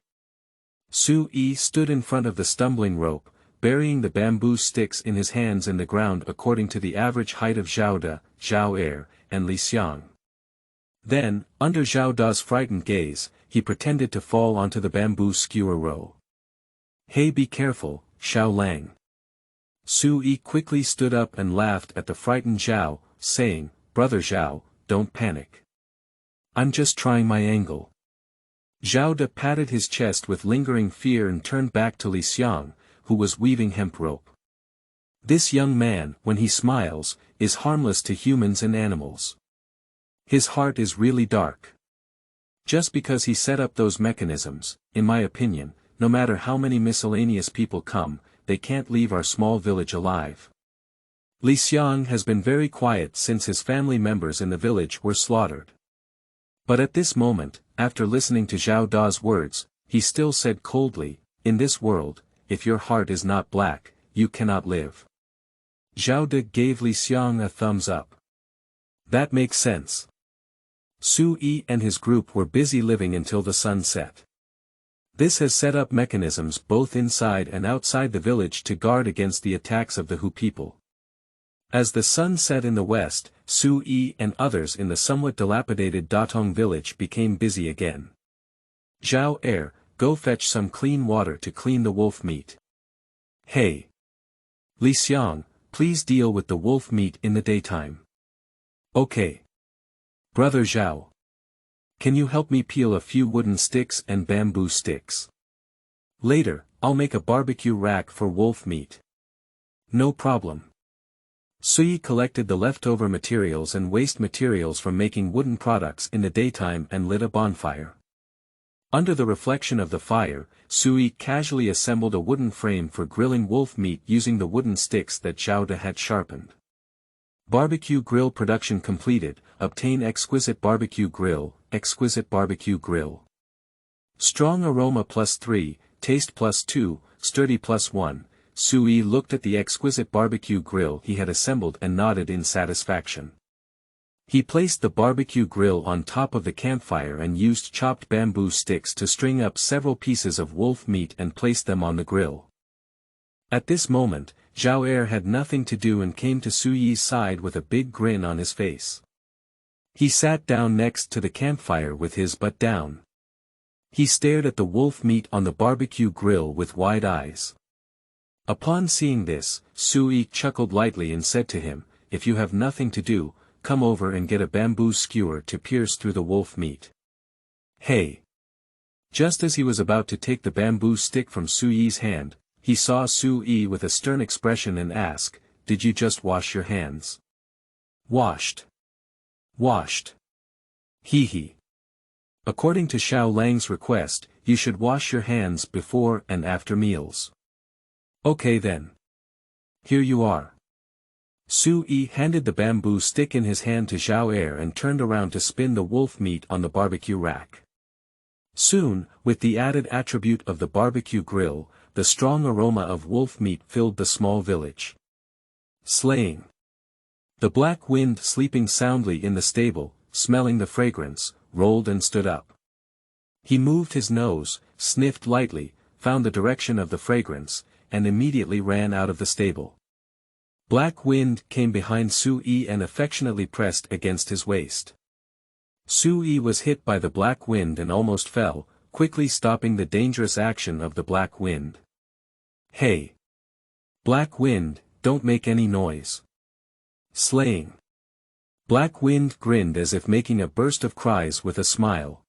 Sui stood in front of the stumbling rope, burying the bamboo sticks in his hands in the ground according to the average height of Zhao De, Zhao Er, and Li Xiang. Then, under Zhao Da's frightened gaze, he pretended to fall onto the bamboo skewer row. Hey, be careful, Xiao Lang. Sui quickly stood up and laughed at the frightened Zhao, saying, Brother Zhao, don't panic. I'm just trying my angle. Zhao De patted his chest with lingering fear and turned back to Li Xiang, who was weaving hemp rope. This young man, when he smiles, is harmless to humans and animals. His heart is really dark. Just because he set up those mechanisms, in my opinion, no matter how many miscellaneous people come, they can't leave our small village alive. Li Xiang has been very quiet since his family members in the village were slaughtered. But at this moment, after listening to Zhao Da's words, he still said coldly, in this world, if your heart is not black, you cannot live. Zhao De gave Li Xiang a thumbs up. That makes sense. Sui and his group were busy living until the sun set. This has set up mechanisms both inside and outside the village to guard against the attacks of the Hu people. As the sun set in the west, Sui and others in the somewhat dilapidated Datong village became busy again. Zhao Er, go fetch some clean water to clean the wolf meat. Hey! Li Xiang, please deal with the wolf meat in the daytime. Okay. Brother Zhao. Can you help me peel a few wooden sticks and bamboo sticks? Later, I'll make a barbecue rack for wolf meat. No problem. Sui collected the leftover materials and waste materials from making wooden products in the daytime and lit a bonfire. Under the reflection of the fire, Sui casually assembled a wooden frame for grilling wolf meat using the wooden sticks that Zhao De had sharpened. Barbecue grill production completed, obtain exquisite barbecue grill, exquisite barbecue grill. Strong aroma +3, taste +2, sturdy +1, Sui looked at the exquisite barbecue grill he had assembled and nodded in satisfaction. He placed the barbecue grill on top of the campfire and used chopped bamboo sticks to string up several pieces of wolf meat and place them on the grill. At this moment, Zhao Er had nothing to do and came to Suyi's side with a big grin on his face. He sat down next to the campfire with his butt down. He stared at the wolf meat on the barbecue grill with wide eyes. Upon seeing this, Sui chuckled lightly and said to him, if you have nothing to do, come over and get a bamboo skewer to pierce through the wolf meat. Hey! Just as he was about to take the bamboo stick from Su Yi's hand, he saw Su Yi with a stern expression and ask, "Did you just wash your hands?" "Washed. Washed. Hee. According to Xiao Lang's request, you should wash your hands before and after meals." "Okay then. Here you are." Su Yi handed the bamboo stick in his hand to Zhao Er and turned around to spin the wolf meat on the barbecue rack. Soon, with the added attribute of the barbecue grill, the strong aroma of wolf meat filled the small village. Slaying. The Black Wind, sleeping soundly in the stable, smelling the fragrance, rolled and stood up. He moved his nose, sniffed lightly, found the direction of the fragrance, and immediately ran out of the stable. Black Wind came behind Su Yi and affectionately pressed against his waist. Su Yi was hit by the Black Wind and almost fell, quickly stopping the dangerous action of the Black Wind. "Hey! Black Wind, don't make any noise." Slaying. Black Wind grinned as if making a burst of cries with a smile.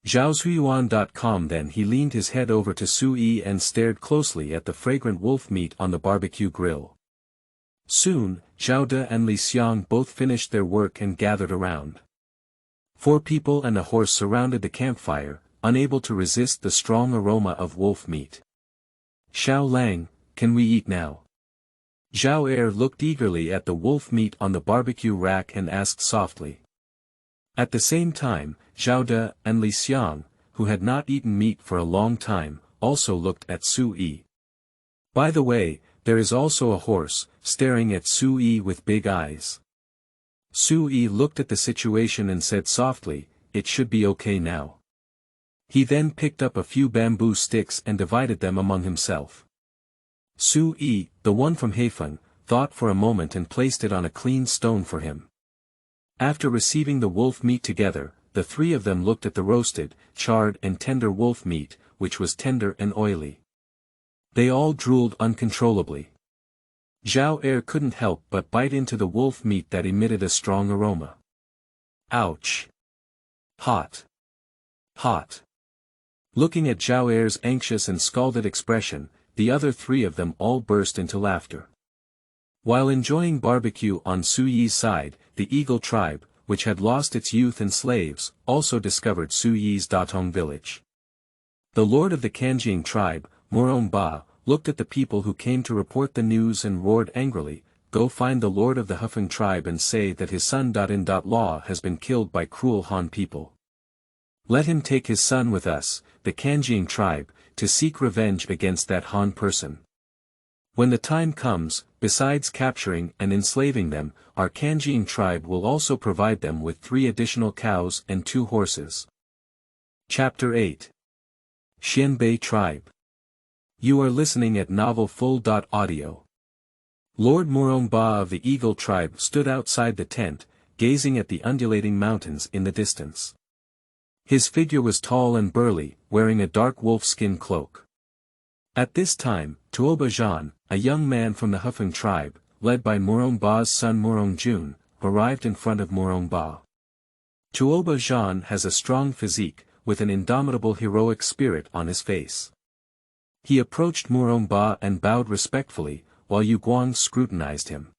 Zhaozuiyuan.com. Then he leaned his head over to Su Yi and stared closely at the fragrant wolf meat on the barbecue grill. Soon, Zhao De and Li Xiang both finished their work and gathered around. 4 people and a horse surrounded the campfire, unable to resist the strong aroma of wolf meat. "Xiao Lang, can we eat now?" Zhao Er looked eagerly at the wolf meat on the barbecue rack and asked softly. At the same time, Zhao De and Li Xiang, who had not eaten meat for a long time, also looked at Su Yi. "By the way, there is also a horse, staring at Su Yi with big eyes." Su Yi looked at the situation and said softly, "It should be okay now." He then picked up a few bamboo sticks and divided them among himself. Su Yi, the one from Heifeng, thought for a moment and placed it on a clean stone for him. After receiving the wolf meat together, the 3 of them looked at the roasted, charred and tender wolf meat, which was tender and oily. They all drooled uncontrollably. Zhao Er couldn't help but bite into the wolf meat that emitted a strong aroma. Ouch! Hot! Hot! Looking at Zhao Er's anxious and scalded expression, the other 3 of them all burst into laughter. While enjoying barbecue on Su Yi's side, the Eagle tribe, which had lost its youth and slaves, also discovered Su Yi's Datong village. The lord of the Kanjing tribe, Morong Ba, looked at the people who came to report the news and roared angrily, "Go find the lord of the Hufeng tribe and say that his son Law has been killed by cruel Han people. Let him take his son with us, the Kanjing tribe, to seek revenge against that Han person. When the time comes, besides capturing and enslaving them, our Kanjing tribe will also provide them with 3 additional cows and 2 horses." Chapter 8. Xianbei Tribe. You are listening at novelfull.audio. Lord Morong Ba of the Eagle tribe stood outside the tent, gazing at the undulating mountains in the distance. His figure was tall and burly, wearing a dark wolfskin cloak. At this time, Tuoba Zhan, a young man from the Hufeng tribe, led by Morong Ba's son Morong Jun, arrived in front of Morong Ba. Tuoba Zhan has a strong physique, with an indomitable heroic spirit on his face. He approached Morong Ba and bowed respectfully, while Yu Guang scrutinized him.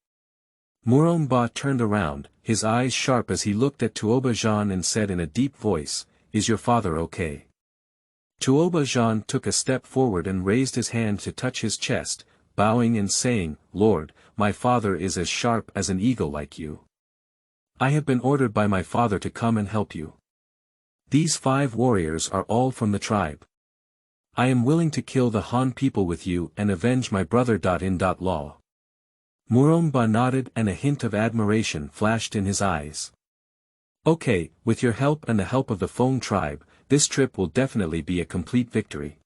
Morong Ba turned around, his eyes sharp as he looked at Tuoba Zhan and said in a deep voice, "Is your father okay?" Tuoba Zhan took a step forward and raised his hand to touch his chest, bowing and saying, "Lord, my father is as sharp as an eagle like you. I have been ordered by my father to come and help you. These 5 warriors are all from the tribe. I am willing to kill the Han people with you and avenge my brother. Law." Morong Ba nodded and a hint of admiration flashed in his eyes. "Okay, with your help and the help of the Feng tribe, this trip will definitely be a complete victory.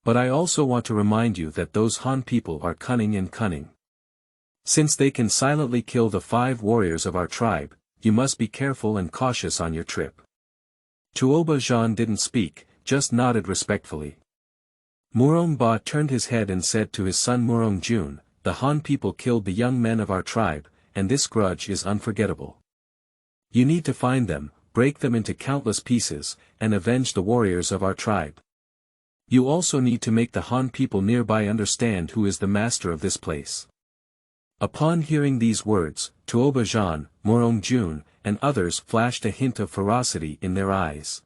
But I also want to remind you that those Han people are cunning. Since they can silently kill the 5 warriors of our tribe, you must be careful and cautious on your trip." Tuoba Zhan didn't speak, just nodded respectfully. Morong Ba turned his head and said to his son Morong Jun, "The Han people killed the young men of our tribe, and this grudge is unforgettable. You need to find them, break them into countless pieces, and avenge the warriors of our tribe. You also need to make the Han people nearby understand who is the master of this place. Upon hearing these words, Tuoba Zhan, Morong Jun, and others flashed a hint of ferocity in their eyes.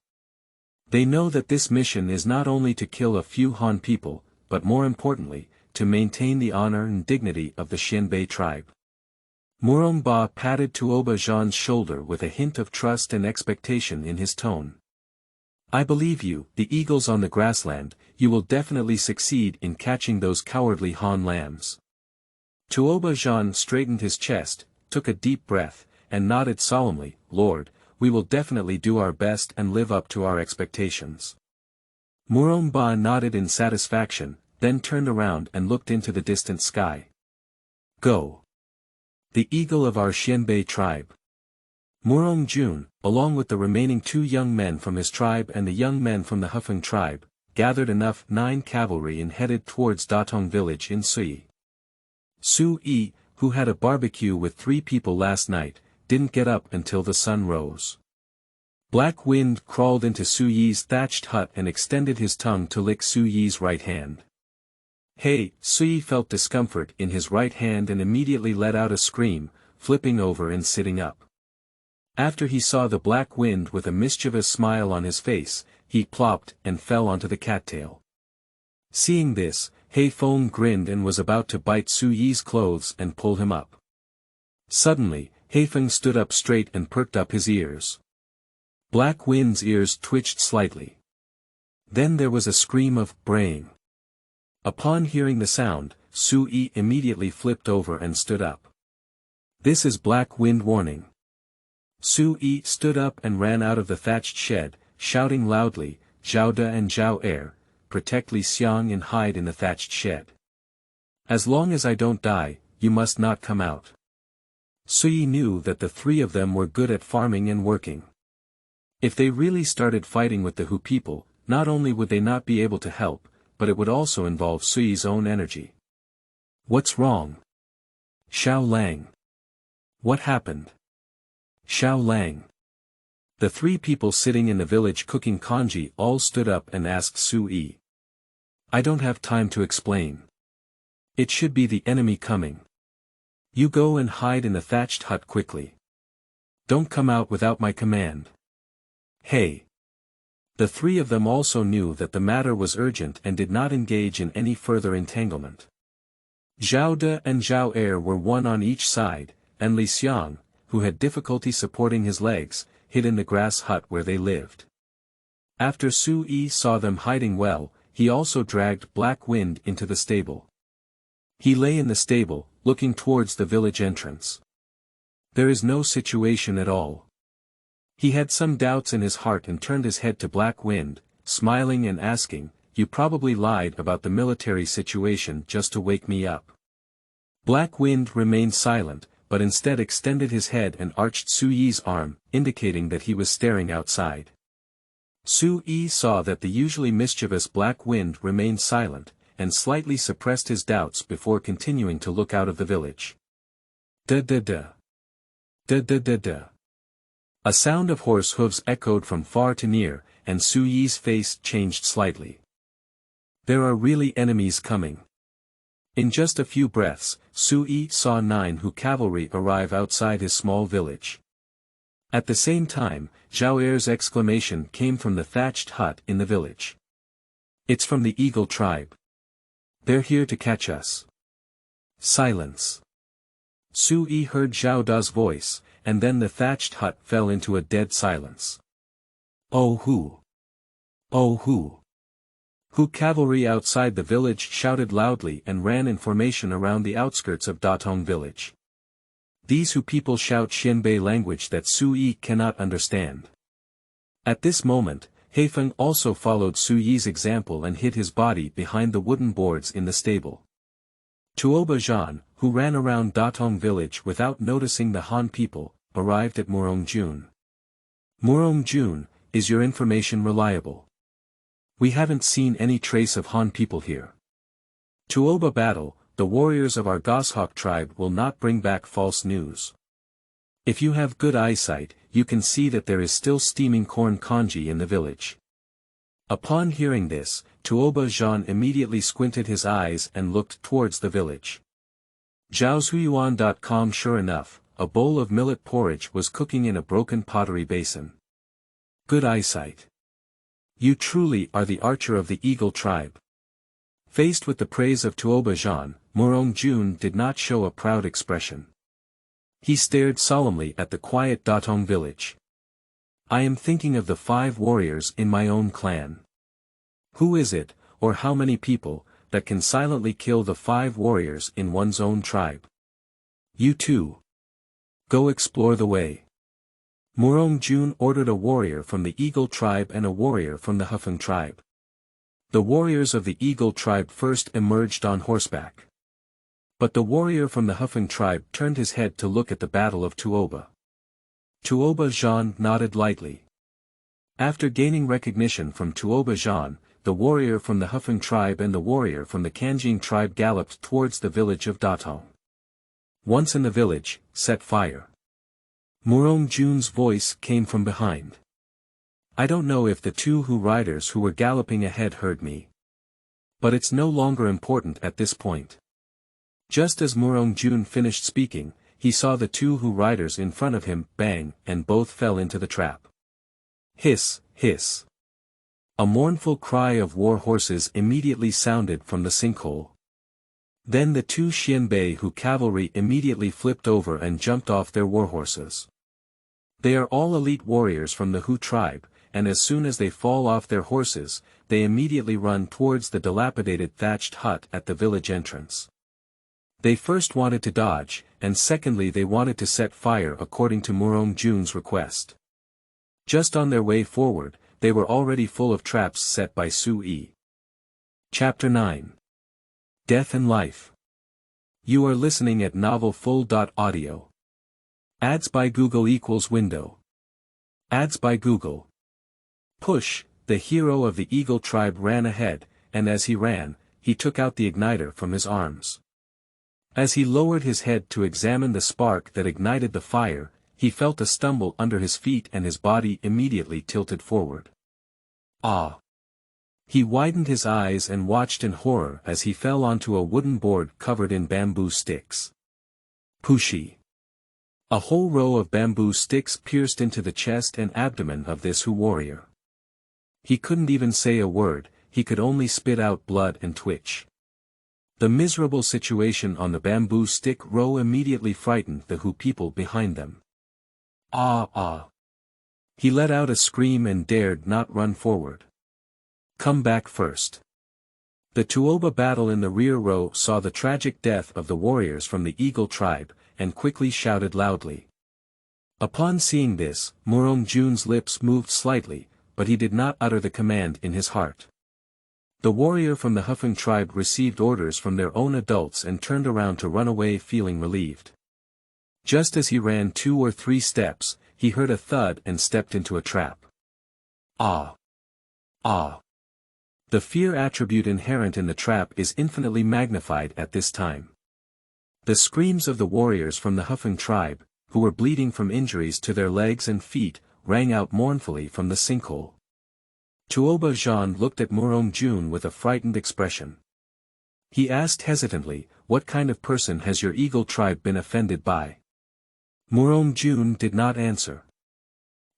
They know that this mission is not only to kill a few Han people, but more importantly, to maintain the honor and dignity of the Xianbei tribe. Morong Ba patted Tuoba Zhan's shoulder with a hint of trust and expectation in his tone. I believe you, the eagles on the grassland, you will definitely succeed in catching those cowardly Han lambs. Tuoba Zhan straightened his chest, took a deep breath, and nodded solemnly, Lord, we will definitely do our best and live up to our expectations. Morong Ba nodded in satisfaction, then turned around and looked into the distant sky. Go! The eagle of our Xianbei tribe. Morong Jun, along with the remaining 2 young men from his tribe and the young men from the Hufeng tribe, gathered enough 9 cavalry and headed towards Datong village in Sui. Su-yi, who had a barbecue with 3 people last night, didn't get up until the sun rose. Black Wind crawled into Su-yi's thatched hut and extended his tongue to lick Su-yi's right hand. Hey! Su-yi felt discomfort in his right hand and immediately let out a scream, flipping over and sitting up. After he saw the Black Wind with a mischievous smile on his face, he plopped and fell onto the cattail. Seeing this, Hei Feng grinned and was about to bite Su-yi's clothes and pull him up. Suddenly, Hei Feng stood up straight and perked up his ears. Black Wind's ears twitched slightly. Then there was a scream of braying. Upon hearing the sound, Su-yi immediately flipped over and stood up. This is Black Wind warning. Su-yi stood up and ran out of the thatched shed, shouting loudly, Zhao De and Zhao Er, protect Li Xiang and hide in the thatched shed. As long as I don't die, you must not come out. Su-yi knew that the 3 of them were good at farming and working. If they really started fighting with the Hu people, not only would they not be able to help, but it would also involve Su-yi's own energy. What's wrong? Xiao Lang. What happened? Xiao Lang. The 3 people sitting in the village cooking congee all stood up and asked Su-yi. I don't have time to explain. It should be the enemy coming. You go and hide in the thatched hut quickly. Don't come out without my command. Hey! The 3 of them also knew that the matter was urgent and did not engage in any further entanglement. Zhao De and Zhao Er were one on each side, and Li Xiang, who had difficulty supporting his legs, hid in the grass hut where they lived. After Su-yi saw them hiding well, he also dragged Black Wind into the stable. He lay in the stable, looking towards the village entrance. There is no situation at all. He had some doubts in his heart and turned his head to Black Wind, smiling and asking, You probably lied about the military situation just to wake me up. Black Wind remained silent, but instead extended his head and arched Su-yi's arm, indicating that he was staring outside. Su-yi saw that the usually mischievous Black Wind remained silent, and slightly suppressed his doubts before continuing to look out of the village. Da-da-da. Da-da-da-da. A sound of horse hooves echoed from far to near, and Su-yi's face changed slightly. There are really enemies coming. In just a few breaths, Su-yi saw 9 Hu cavalry arrive outside his small village. At the same time, Zhao Er's exclamation came from the thatched hut in the village. It's from the Eagle tribe. They're here to catch us. Silence. Su-yi heard Zhao Da's voice, and then the thatched hut fell into a dead silence. Oh Hu! Oh Hu! Hu cavalry outside the village shouted loudly and ran in formation around the outskirts of Datong village. These Hu people shout Xianbei language that Su-yi cannot understand. At this moment, Hei Feng also followed Su-yi's example and hid his body behind the wooden boards in the stable. Tuoba Zhan, who ran around Datong village without noticing the Han people, arrived at Morong Jun. Morong Jun, is your information reliable? We haven't seen any trace of Han people here. Tuoba battle, the warriors of our goshawk tribe will not bring back false news. If you have good eyesight, you can see that there is still steaming corn congee in the village. Upon hearing this, Tuoba Jean immediately squinted his eyes and looked towards the village. Zhaoshuyuan.com. Sure enough, a bowl of millet porridge was cooking in a broken pottery basin. Good eyesight. You truly are the archer of the eagle tribe. Faced with the praise of Tuoba Jean, Murong Jun did not show a proud expression. He stared solemnly at the quiet Datong village. I am thinking of the 5 warriors in my own clan. Who is it, or how many people, that can silently kill the 5 warriors in one's own tribe? You too. Go explore the way. Murong Jun ordered a warrior from the Eagle tribe and a warrior from the Hufeng tribe. The warriors of the Eagle tribe first emerged on horseback. But the warrior from the Hufeng tribe turned his head to look at the battle of Tuoba. Tuoba Jean nodded lightly. After gaining recognition from Tuoba Jean, the warrior from the Hufeng tribe and the warrior from the Kanjing tribe galloped towards the village of Datong. Once in the village, set fire. Murong Jun's voice came from behind. I don't know if the 2 riders who were galloping ahead heard me. But it's no longer important at this point. Just as Murong Jun finished speaking, he saw the 2 riders in front of him bang, and both fell into the trap. Hiss, hiss. A mournful cry of war horses immediately sounded from the sinkhole. Then the 2 Xianbei cavalry immediately flipped over and jumped off their war horses. They are all elite warriors from the Hu tribe, and as soon as they fall off their horses, they immediately run towards the dilapidated thatched hut at the village entrance. They first wanted to dodge, and secondly they wanted to set fire according to Murong Jun's request. Just on their way forward, they were already full of traps set by Su Yi. Chapter 9. Death and Life. You are listening at novelfull.audio. Ads by Google equals window. Ads by Google. Push, the hero of the Eagle tribe ran ahead, and as he ran, he took out the igniter from his arms. As he lowered his head to examine the spark that ignited the fire, he felt a stumble under his feet and his body immediately tilted forward. Ah! He widened his eyes and watched in horror as he fell onto a wooden board covered in bamboo sticks. Pushi! A whole row of bamboo sticks pierced into the chest and abdomen of this Hu warrior. He couldn't even say a word, he could only spit out blood and twitch. The miserable situation on the bamboo stick row immediately frightened the Hu people behind them. Ah ah! He let out a scream and dared not run forward. Come back first. The Tuoba battle in the rear row saw the tragic death of the warriors from the Eagle tribe, and quickly shouted loudly. Upon seeing this, Murong Jun's lips moved slightly, but he did not utter the command in his heart. The warrior from the Hufeng tribe received orders from their own adults and turned around to run away feeling relieved. Just as he ran 2 or 3 steps, he heard a thud and stepped into a trap. Ah! Ah! The fear attribute inherent in the trap is infinitely magnified at this time. The screams of the warriors from the Hufeng tribe, who were bleeding from injuries to their legs and feet, rang out mournfully from the sinkhole. Tuoba Jean looked at Murong Jun with a frightened expression. He asked hesitantly, what kind of person has your Eagle tribe been offended by? Murong Jun did not answer.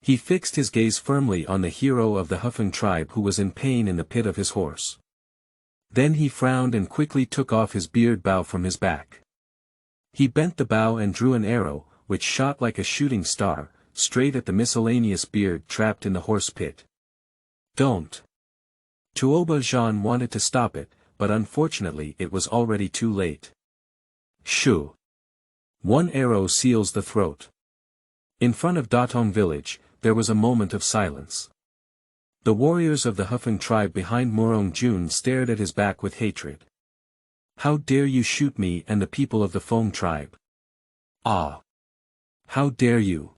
He fixed his gaze firmly on the hero of the Hufeng tribe who was in pain in the pit of his horse. Then he frowned and quickly took off his beard bow from his back. He bent the bow and drew an arrow, which shot like a shooting star, straight at the miscellaneous beard trapped in the horse pit. Don't. Tuoba Jean wanted to stop it, but unfortunately it was already too late. Shoo! One arrow seals the throat. In front of Datong village, there was a moment of silence. The warriors of the Hufeng tribe behind Murong Jun stared at his back with hatred. How dare you shoot me and the people of the Feng tribe? Ah! How dare you?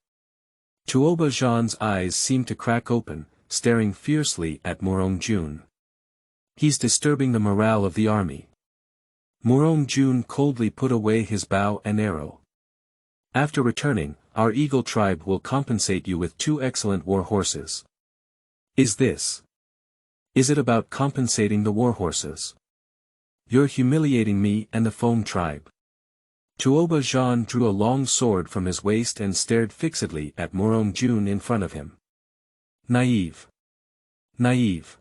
Tuoba Jean's eyes seemed to crack open, staring fiercely at Murong Jun. He's disturbing the morale of the army. Murong Jun coldly put away his bow and arrow. After returning, our eagle tribe will compensate you with 2 excellent war horses. Is it about compensating the war horses? You're humiliating me and the Foam tribe. Tuoba Zhan drew a long sword from his waist and stared fixedly at Murong Jun in front of him. Naive. Naive.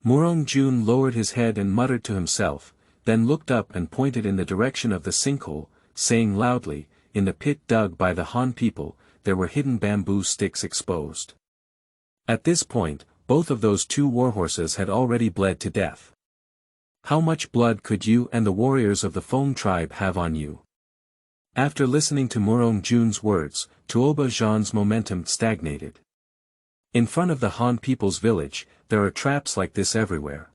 Murong Jun lowered his head and muttered to himself, then looked up and pointed in the direction of the sinkhole, saying loudly, in the pit dug by the Han people, there were hidden bamboo sticks exposed. At this point, both of those 2 warhorses had already bled to death. How much blood could you and the warriors of the Foam tribe have on you? After listening to Murong Jun's words, Tuoba Zhan's momentum stagnated. In front of the Han people's village, there are traps like this everywhere.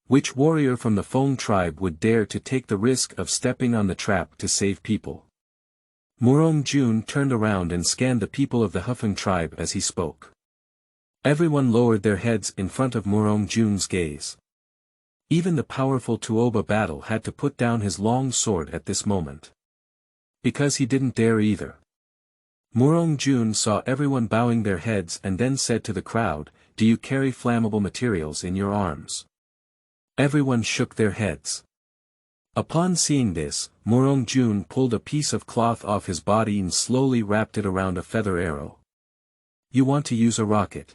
Which warrior from the Foam tribe would dare to take the risk of stepping on the trap to save people? Murong Jun turned around and scanned the people of the Hufeng tribe as he spoke. Everyone lowered their heads in front of Murong Jun's gaze. Even the powerful Tuoba Battle had to put down his long sword at this moment. Because he didn't dare either. Murong Jun saw everyone bowing their heads and then said to the crowd, "Do you carry flammable materials in your arms?" Everyone shook their heads. Upon seeing this, Murong Jun pulled a piece of cloth off his body and slowly wrapped it around a feather arrow. "You want to use a rocket?"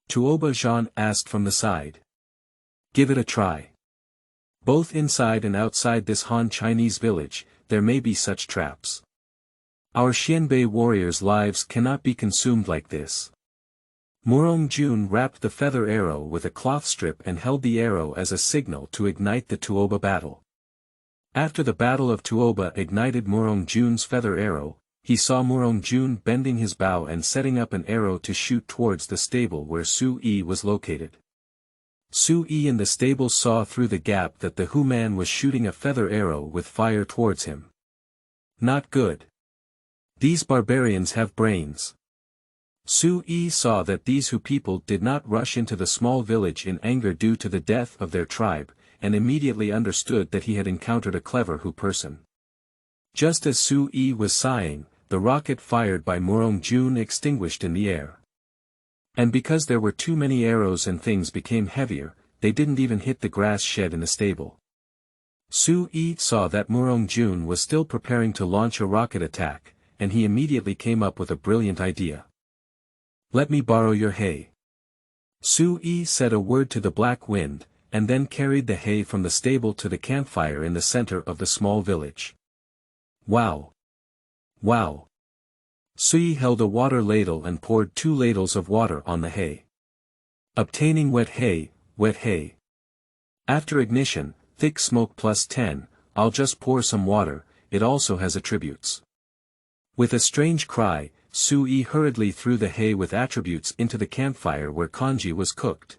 Tuoba Zhan asked from the side. "Give it a try. Both inside and outside this Han Chinese village, there may be such traps. Our Xianbei warriors' lives cannot be consumed like this." Murong Jun wrapped the feather arrow with a cloth strip and held the arrow as a signal to ignite the Tuoba battle. After the battle of Tuoba ignited Murong Jun's feather arrow, he saw Murong Jun bending his bow and setting up an arrow to shoot towards the stable where Su Yi was located. Su Yi in the stable saw through the gap that the Hu man was shooting a feather arrow with fire towards him. Not good. These barbarians have brains. Su Yi saw that these Hu people did not rush into the small village in anger due to the death of their tribe, and immediately understood that he had encountered a clever Hu person. Just as Su Yi was sighing, the rocket fired by Murong Jun extinguished in the air. And because there were too many arrows and things became heavier, they didn't even hit the grass shed in the stable. Su Yi saw that Murong Jun was still preparing to launch a rocket attack, and he immediately came up with a brilliant idea. "Let me borrow your hay." Su Yi said a word to the black wind, and then carried the hay from the stable to the campfire in the center of the small village. Wow! Wow! Su Yi held a water ladle and poured 2 ladles of water on the hay. Obtaining wet hay, wet hay. After ignition, thick smoke +10, I'll just pour some water, it also has attributes. With a strange cry, Su Yi hurriedly threw the hay with attributes into the campfire where congee was cooked.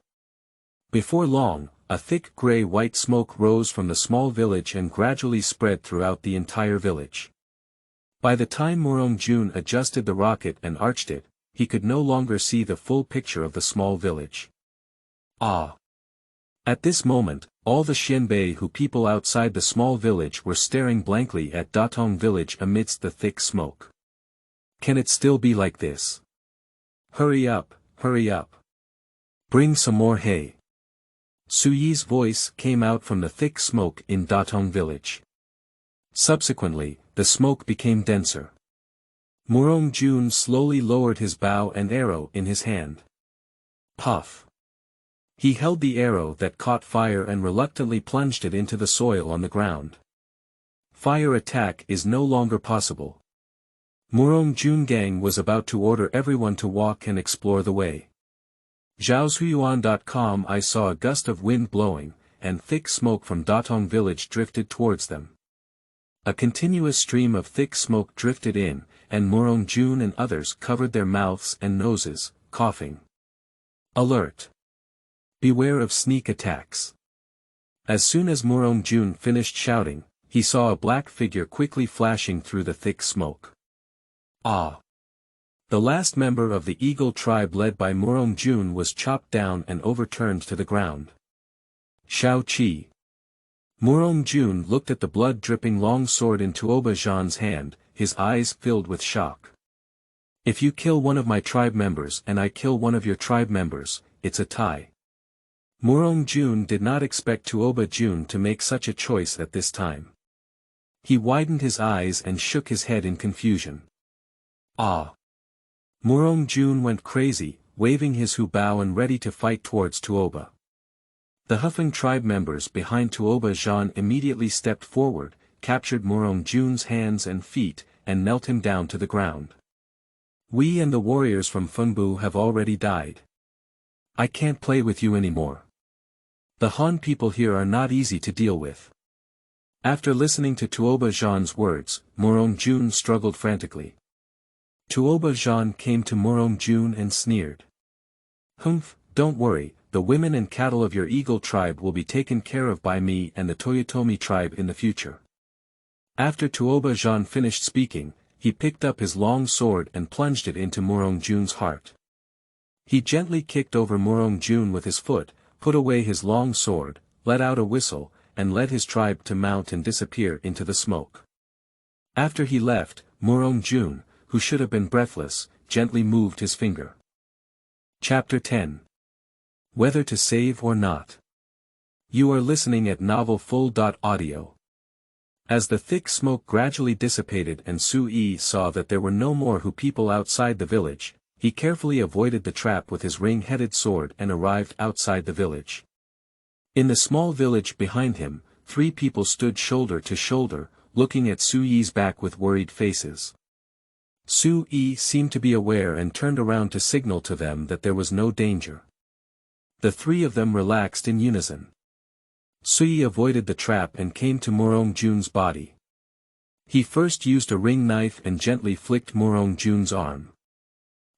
Before long, a thick gray-white smoke rose from the small village and gradually spread throughout the entire village. By the time Murong Jun adjusted the rocket and arched it, he could no longer see the full picture of the small village. Ah! At this moment, all the Xianbei Hu people outside the small village were staring blankly at Datong village amidst the thick smoke. Can it still be like this? Hurry up, hurry up. Bring some more hay. Su Yi's voice came out from the thick smoke in Datong village. Subsequently, the smoke became denser. Murong Jun slowly lowered his bow and arrow in his hand. Puff. He held the arrow that caught fire and reluctantly plunged it into the soil on the ground. Fire attack is no longer possible. Murong Jun Gang was about to order everyone to walk and explore the way. Zhaoshuyuan.com I saw a gust of wind blowing, and thick smoke from Datong village drifted towards them. A continuous stream of thick smoke drifted in, and Murong Jun and others covered their mouths and noses, coughing. Alert! Beware of sneak attacks. As soon as Murong Jun finished shouting, he saw a black figure quickly flashing through the thick smoke. Ah! The last member of the Eagle tribe led by Murong Jun was chopped down and overturned to the ground. Shao Qi. Murong Jun looked at the blood-dripping long sword in Tuoba Zhan's hand, his eyes filled with shock. If you kill one of my tribe members and I kill one of your tribe members, it's a tie. Murong Jun did not expect Tuoba Jun to make such a choice at this time. He widened his eyes and shook his head in confusion. Ah! Murong Jun went crazy, waving his hubao and ready to fight towards Tuoba. The Huffing tribe members behind Tuoba Zhan immediately stepped forward, captured Murong Jun's hands and feet, and knelt him down to the ground. We and the warriors from Funbu have already died. I can't play with you anymore. The Han people here are not easy to deal with. After listening to Tuoba Zhan's words, Murong Jun struggled frantically. Tuoba Zhan came to Murong Jun and sneered. Humph, don't worry, the women and cattle of your eagle tribe will be taken care of by me and the Toyotomi tribe in the future. After Tuoba Zhan finished speaking, he picked up his long sword and plunged it into Murong Jun's heart. He gently kicked over Murong Jun with his foot, put away his long sword, let out a whistle, and led his tribe to mount and disappear into the smoke. After he left, Murong Jun, who should have been breathless, gently moved his finger. Chapter 10. Whether to save or not. You are listening at novelfull.audio. As the thick smoke gradually dissipated and Su-yi saw that there were no more Hu people outside the village, he carefully avoided the trap with his ring-headed sword and arrived outside the village. In the small village behind him, 3 people stood shoulder to shoulder, looking at Su-yi's back with worried faces. Su-yi seemed to be aware and turned around to signal to them that there was no danger. The 3 of them relaxed in unison. Su-yi avoided the trap and came to Murong Jun's body. He first used a ring knife and gently flicked Murong Jun's arm.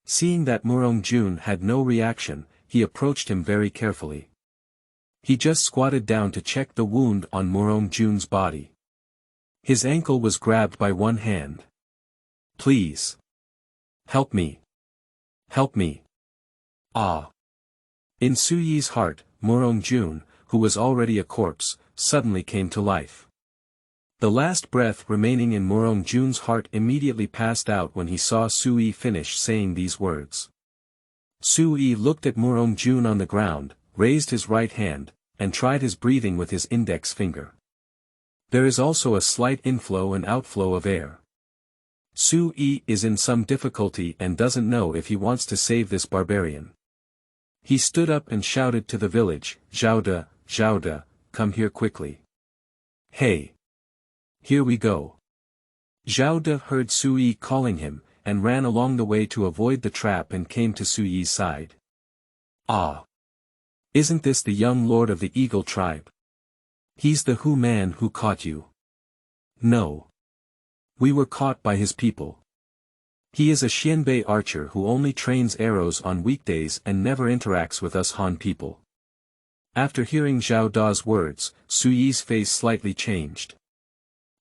Seeing that Murong Jun had no reaction, he approached him very carefully. He just squatted down to check the wound on Murong Jun's body. His ankle was grabbed by one hand. Please. Help me. Help me. Ah. In Su-yi's heart, Murong Jun, who was already a corpse, suddenly came to life. The last breath remaining in Murong Jun's heart immediately passed out when he saw Su-yi finish saying these words. Su-yi looked at Murong Jun on the ground, raised his right hand, and tried his breathing with his index finger. There is also a slight inflow and outflow of air. Su-yi is in some difficulty and doesn't know if he wants to save this barbarian. He stood up and shouted to the village, Zhao De, come here quickly. Hey! Here we go. Zhao De heard Su-yi calling him, and ran along the way to avoid the trap and came to Su-yi's side. Ah! Isn't this the young lord of the Eagle tribe? He's the Hu man who caught you. No. We were caught by his people. He is a Xianbei archer who only trains arrows on weekdays and never interacts with us Han people. After hearing Zhao Da's words, Su-yi's face slightly changed.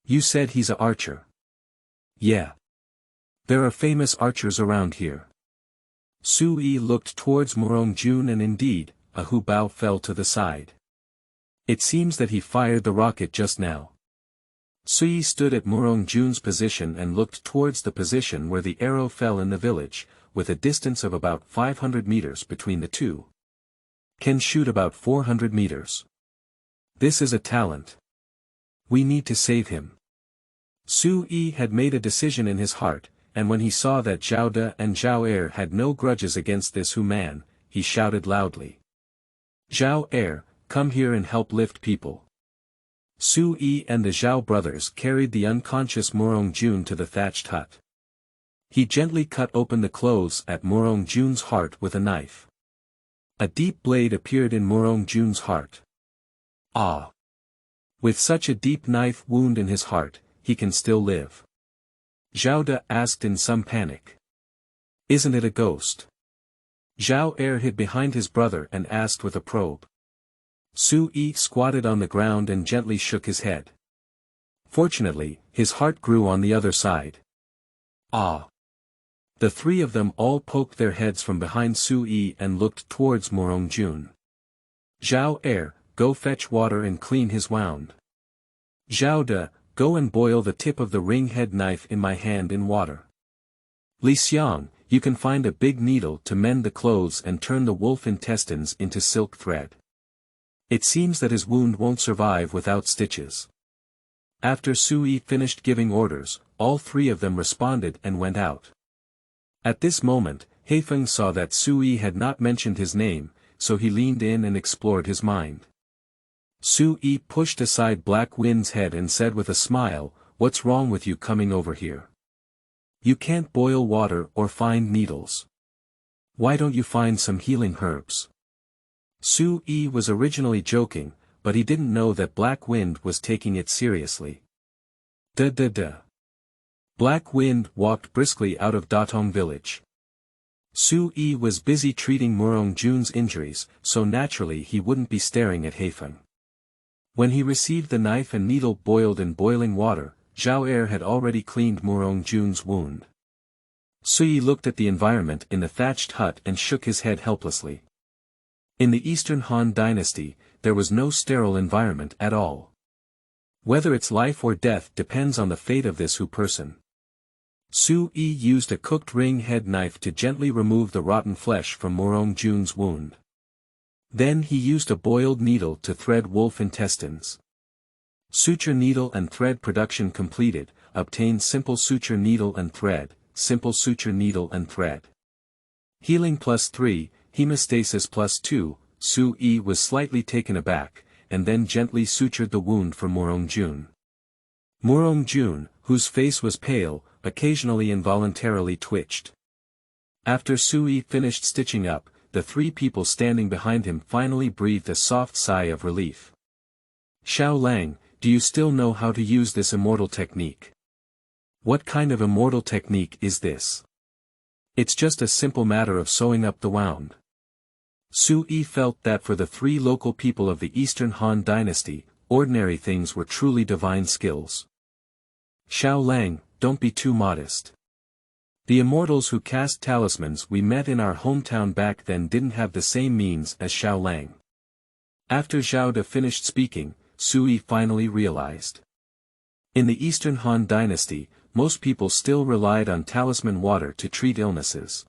You said he's a archer. Yeah. There are famous archers around here. Su-yi looked towards Murong Jun and indeed, a hubao fell to the side. It seems that he fired the rocket just now. Su-yi stood at Murong Jun's position and looked towards the position where the arrow fell in the village, with a distance of about 500 meters between the two. Can shoot about 400 meters. This is a talent. We need to save him. Su-yi had made a decision in his heart, and when he saw that Zhao De and Zhao Er had no grudges against this Hu man, he shouted loudly. Zhao Er, come here and help lift people. Su-yi and the Zhao brothers carried the unconscious Murong Jun to the thatched hut. He gently cut open the clothes at Murong Jun's heart with a knife. A deep blade appeared in Murong Jun's heart. Ah! With such a deep knife wound in his heart, he can still live. Zhao De asked in some panic. Isn't it a ghost? Zhao Er hid behind his brother and asked with a probe. Su-yi squatted on the ground and gently shook his head. Fortunately, his heart grew on the other side. Ah! The 3 of them all poked their heads from behind Su-yi and looked towards Murong Jun. Zhao Er, go fetch water and clean his wound. Zhao De, go and boil the tip of the ring-head knife in my hand in water. Li Xiang, you can find a big needle to mend the clothes and turn the wolf intestines into silk thread. It seems that his wound won't survive without stitches. After Sui finished giving orders, all three of them responded and went out. At this moment, Heifeng saw that Sui had not mentioned his name, so he leaned in and explored his mind. Sui pushed aside Black Wind's head and said with a smile, "What's wrong with you coming over here? You can't boil water or find needles. Why don't you find some healing herbs?" Sui was originally joking, but he didn't know that Black Wind was taking it seriously. Duh. Black Wind walked briskly out of Datong village. Sui was busy treating Murong Jun's injuries, so naturally he wouldn't be staring at Heifeng. When he received the knife and needle boiled in boiling water, Zhao Er had already cleaned Murong Jun's wound. Sui looked at the environment in the thatched hut and shook his head helplessly. In the Eastern Han Dynasty, there was no sterile environment at all. Whether it's life or death depends on the fate of this Hu person. Sui used a cooked ring-head knife to gently remove the rotten flesh from Murong Jun's wound. Then he used a boiled needle to thread wolf intestines. Suture needle and thread production completed, obtain simple suture needle and thread, simple suture needle and thread. Healing +3, hemostasis +2, Sui was slightly taken aback, and then gently sutured the wound for Murong Jun. Murong Jun, whose face was pale, occasionally involuntarily twitched. After Sui finished stitching up, the three people standing behind him finally breathed a soft sigh of relief. "Xiao Lang, do you still know how to use this immortal technique?" "What kind of immortal technique is this?" "It's just a simple matter of sewing up the wound." Sui felt that for the three local people of the Eastern Han Dynasty, ordinary things were truly divine skills. "Xiao Lang, don't be too modest. The immortals who cast talismans we met in our hometown back then didn't have the same means as Xiao Lang." After Zhao De finished speaking, Sui finally realized. In the Eastern Han Dynasty, most people still relied on talisman water to treat illnesses.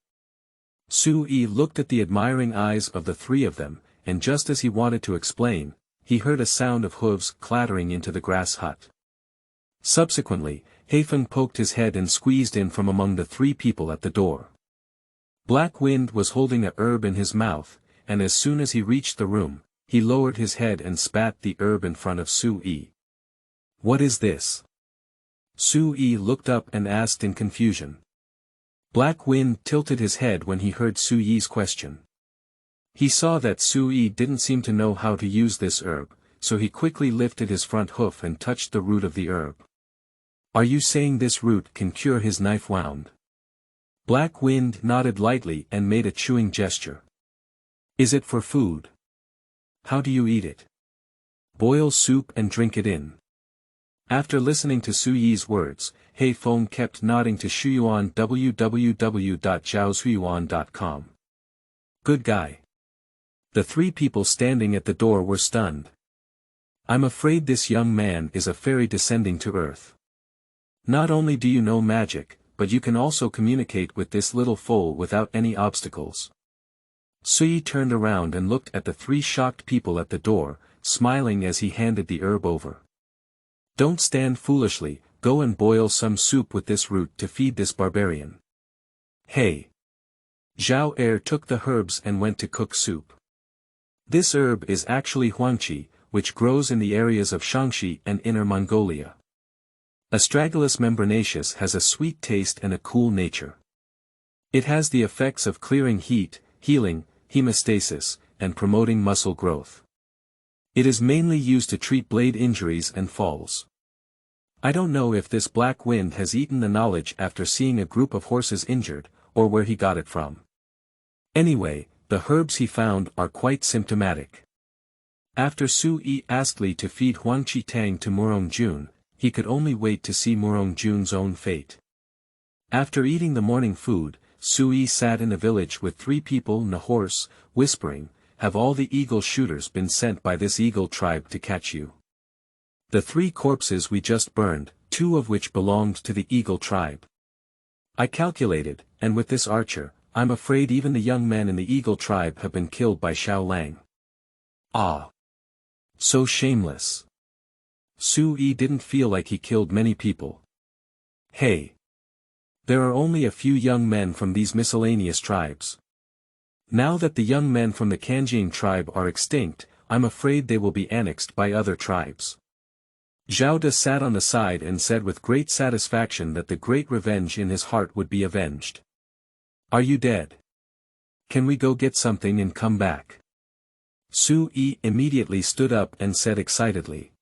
Sui looked at the admiring eyes of the three of them, and just as he wanted to explain, he heard a sound of hooves clattering into the grass hut. Subsequently, Heifeng poked his head and squeezed in from among the three people at the door. Black Wind was holding a herb in his mouth, and as soon as he reached the room, he lowered his head and spat the herb in front of Sui. "What is this?" Sui looked up and asked in confusion. Black Wind tilted his head when he heard Sui's question. He saw that Sui didn't seem to know how to use this herb, so he quickly lifted his front hoof and touched the root of the herb. "Are you saying this root can cure his knife wound?" Black Wind nodded lightly and made a chewing gesture. "Is it for food? How do you eat it?" "Boil soup and drink it in." After listening to Sui's words, Heifeng kept nodding to Shuyuan www.zhaoshuyuan.com. "Good guy." The three people standing at the door were stunned. "I'm afraid this young man is a fairy descending to earth. Not only do you know magic, but you can also communicate with this little foal without any obstacles." Sui turned around and looked at the three shocked people at the door, smiling as he handed the herb over. "Don't stand foolishly, go and boil some soup with this root to feed this barbarian." "Hey!" Zhao Er took the herbs and went to cook soup. This herb is actually huangqi, which grows in the areas of Shaanxi and Inner Mongolia. Astragalus membranaceus has a sweet taste and a cool nature. It has the effects of clearing heat, healing, hemostasis, and promoting muscle growth. It is mainly used to treat blade injuries and falls. I don't know if this Black Wind has eaten the knowledge after seeing a group of horses injured, or where he got it from. Anyway, the herbs he found are quite symptomatic. After Sui asked Li to feed Huangqi Tang to Murong Jun, he could only wait to see Murong Jun's own fate. After eating the morning food, Sui sat in a village with three people and a horse, whispering, "Have all the eagle shooters been sent by this eagle tribe to catch you?" The 3 corpses we just burned, 2 of which belonged to the Eagle tribe. I calculated, and with this archer, I'm afraid even the young men in the Eagle tribe have been killed by Xiao Lang. Ah! So shameless. Su Yi didn't feel like he killed many people. Hey! There are only a few young men from these miscellaneous tribes. Now that the young men from the Kanjing tribe are extinct, I'm afraid they will be annexed by other tribes. Zhao De sat on the side and said with great satisfaction that the great revenge in his heart would be avenged. Are you dead? Can we go get something and come back? Su Yi immediately stood up and said excitedly.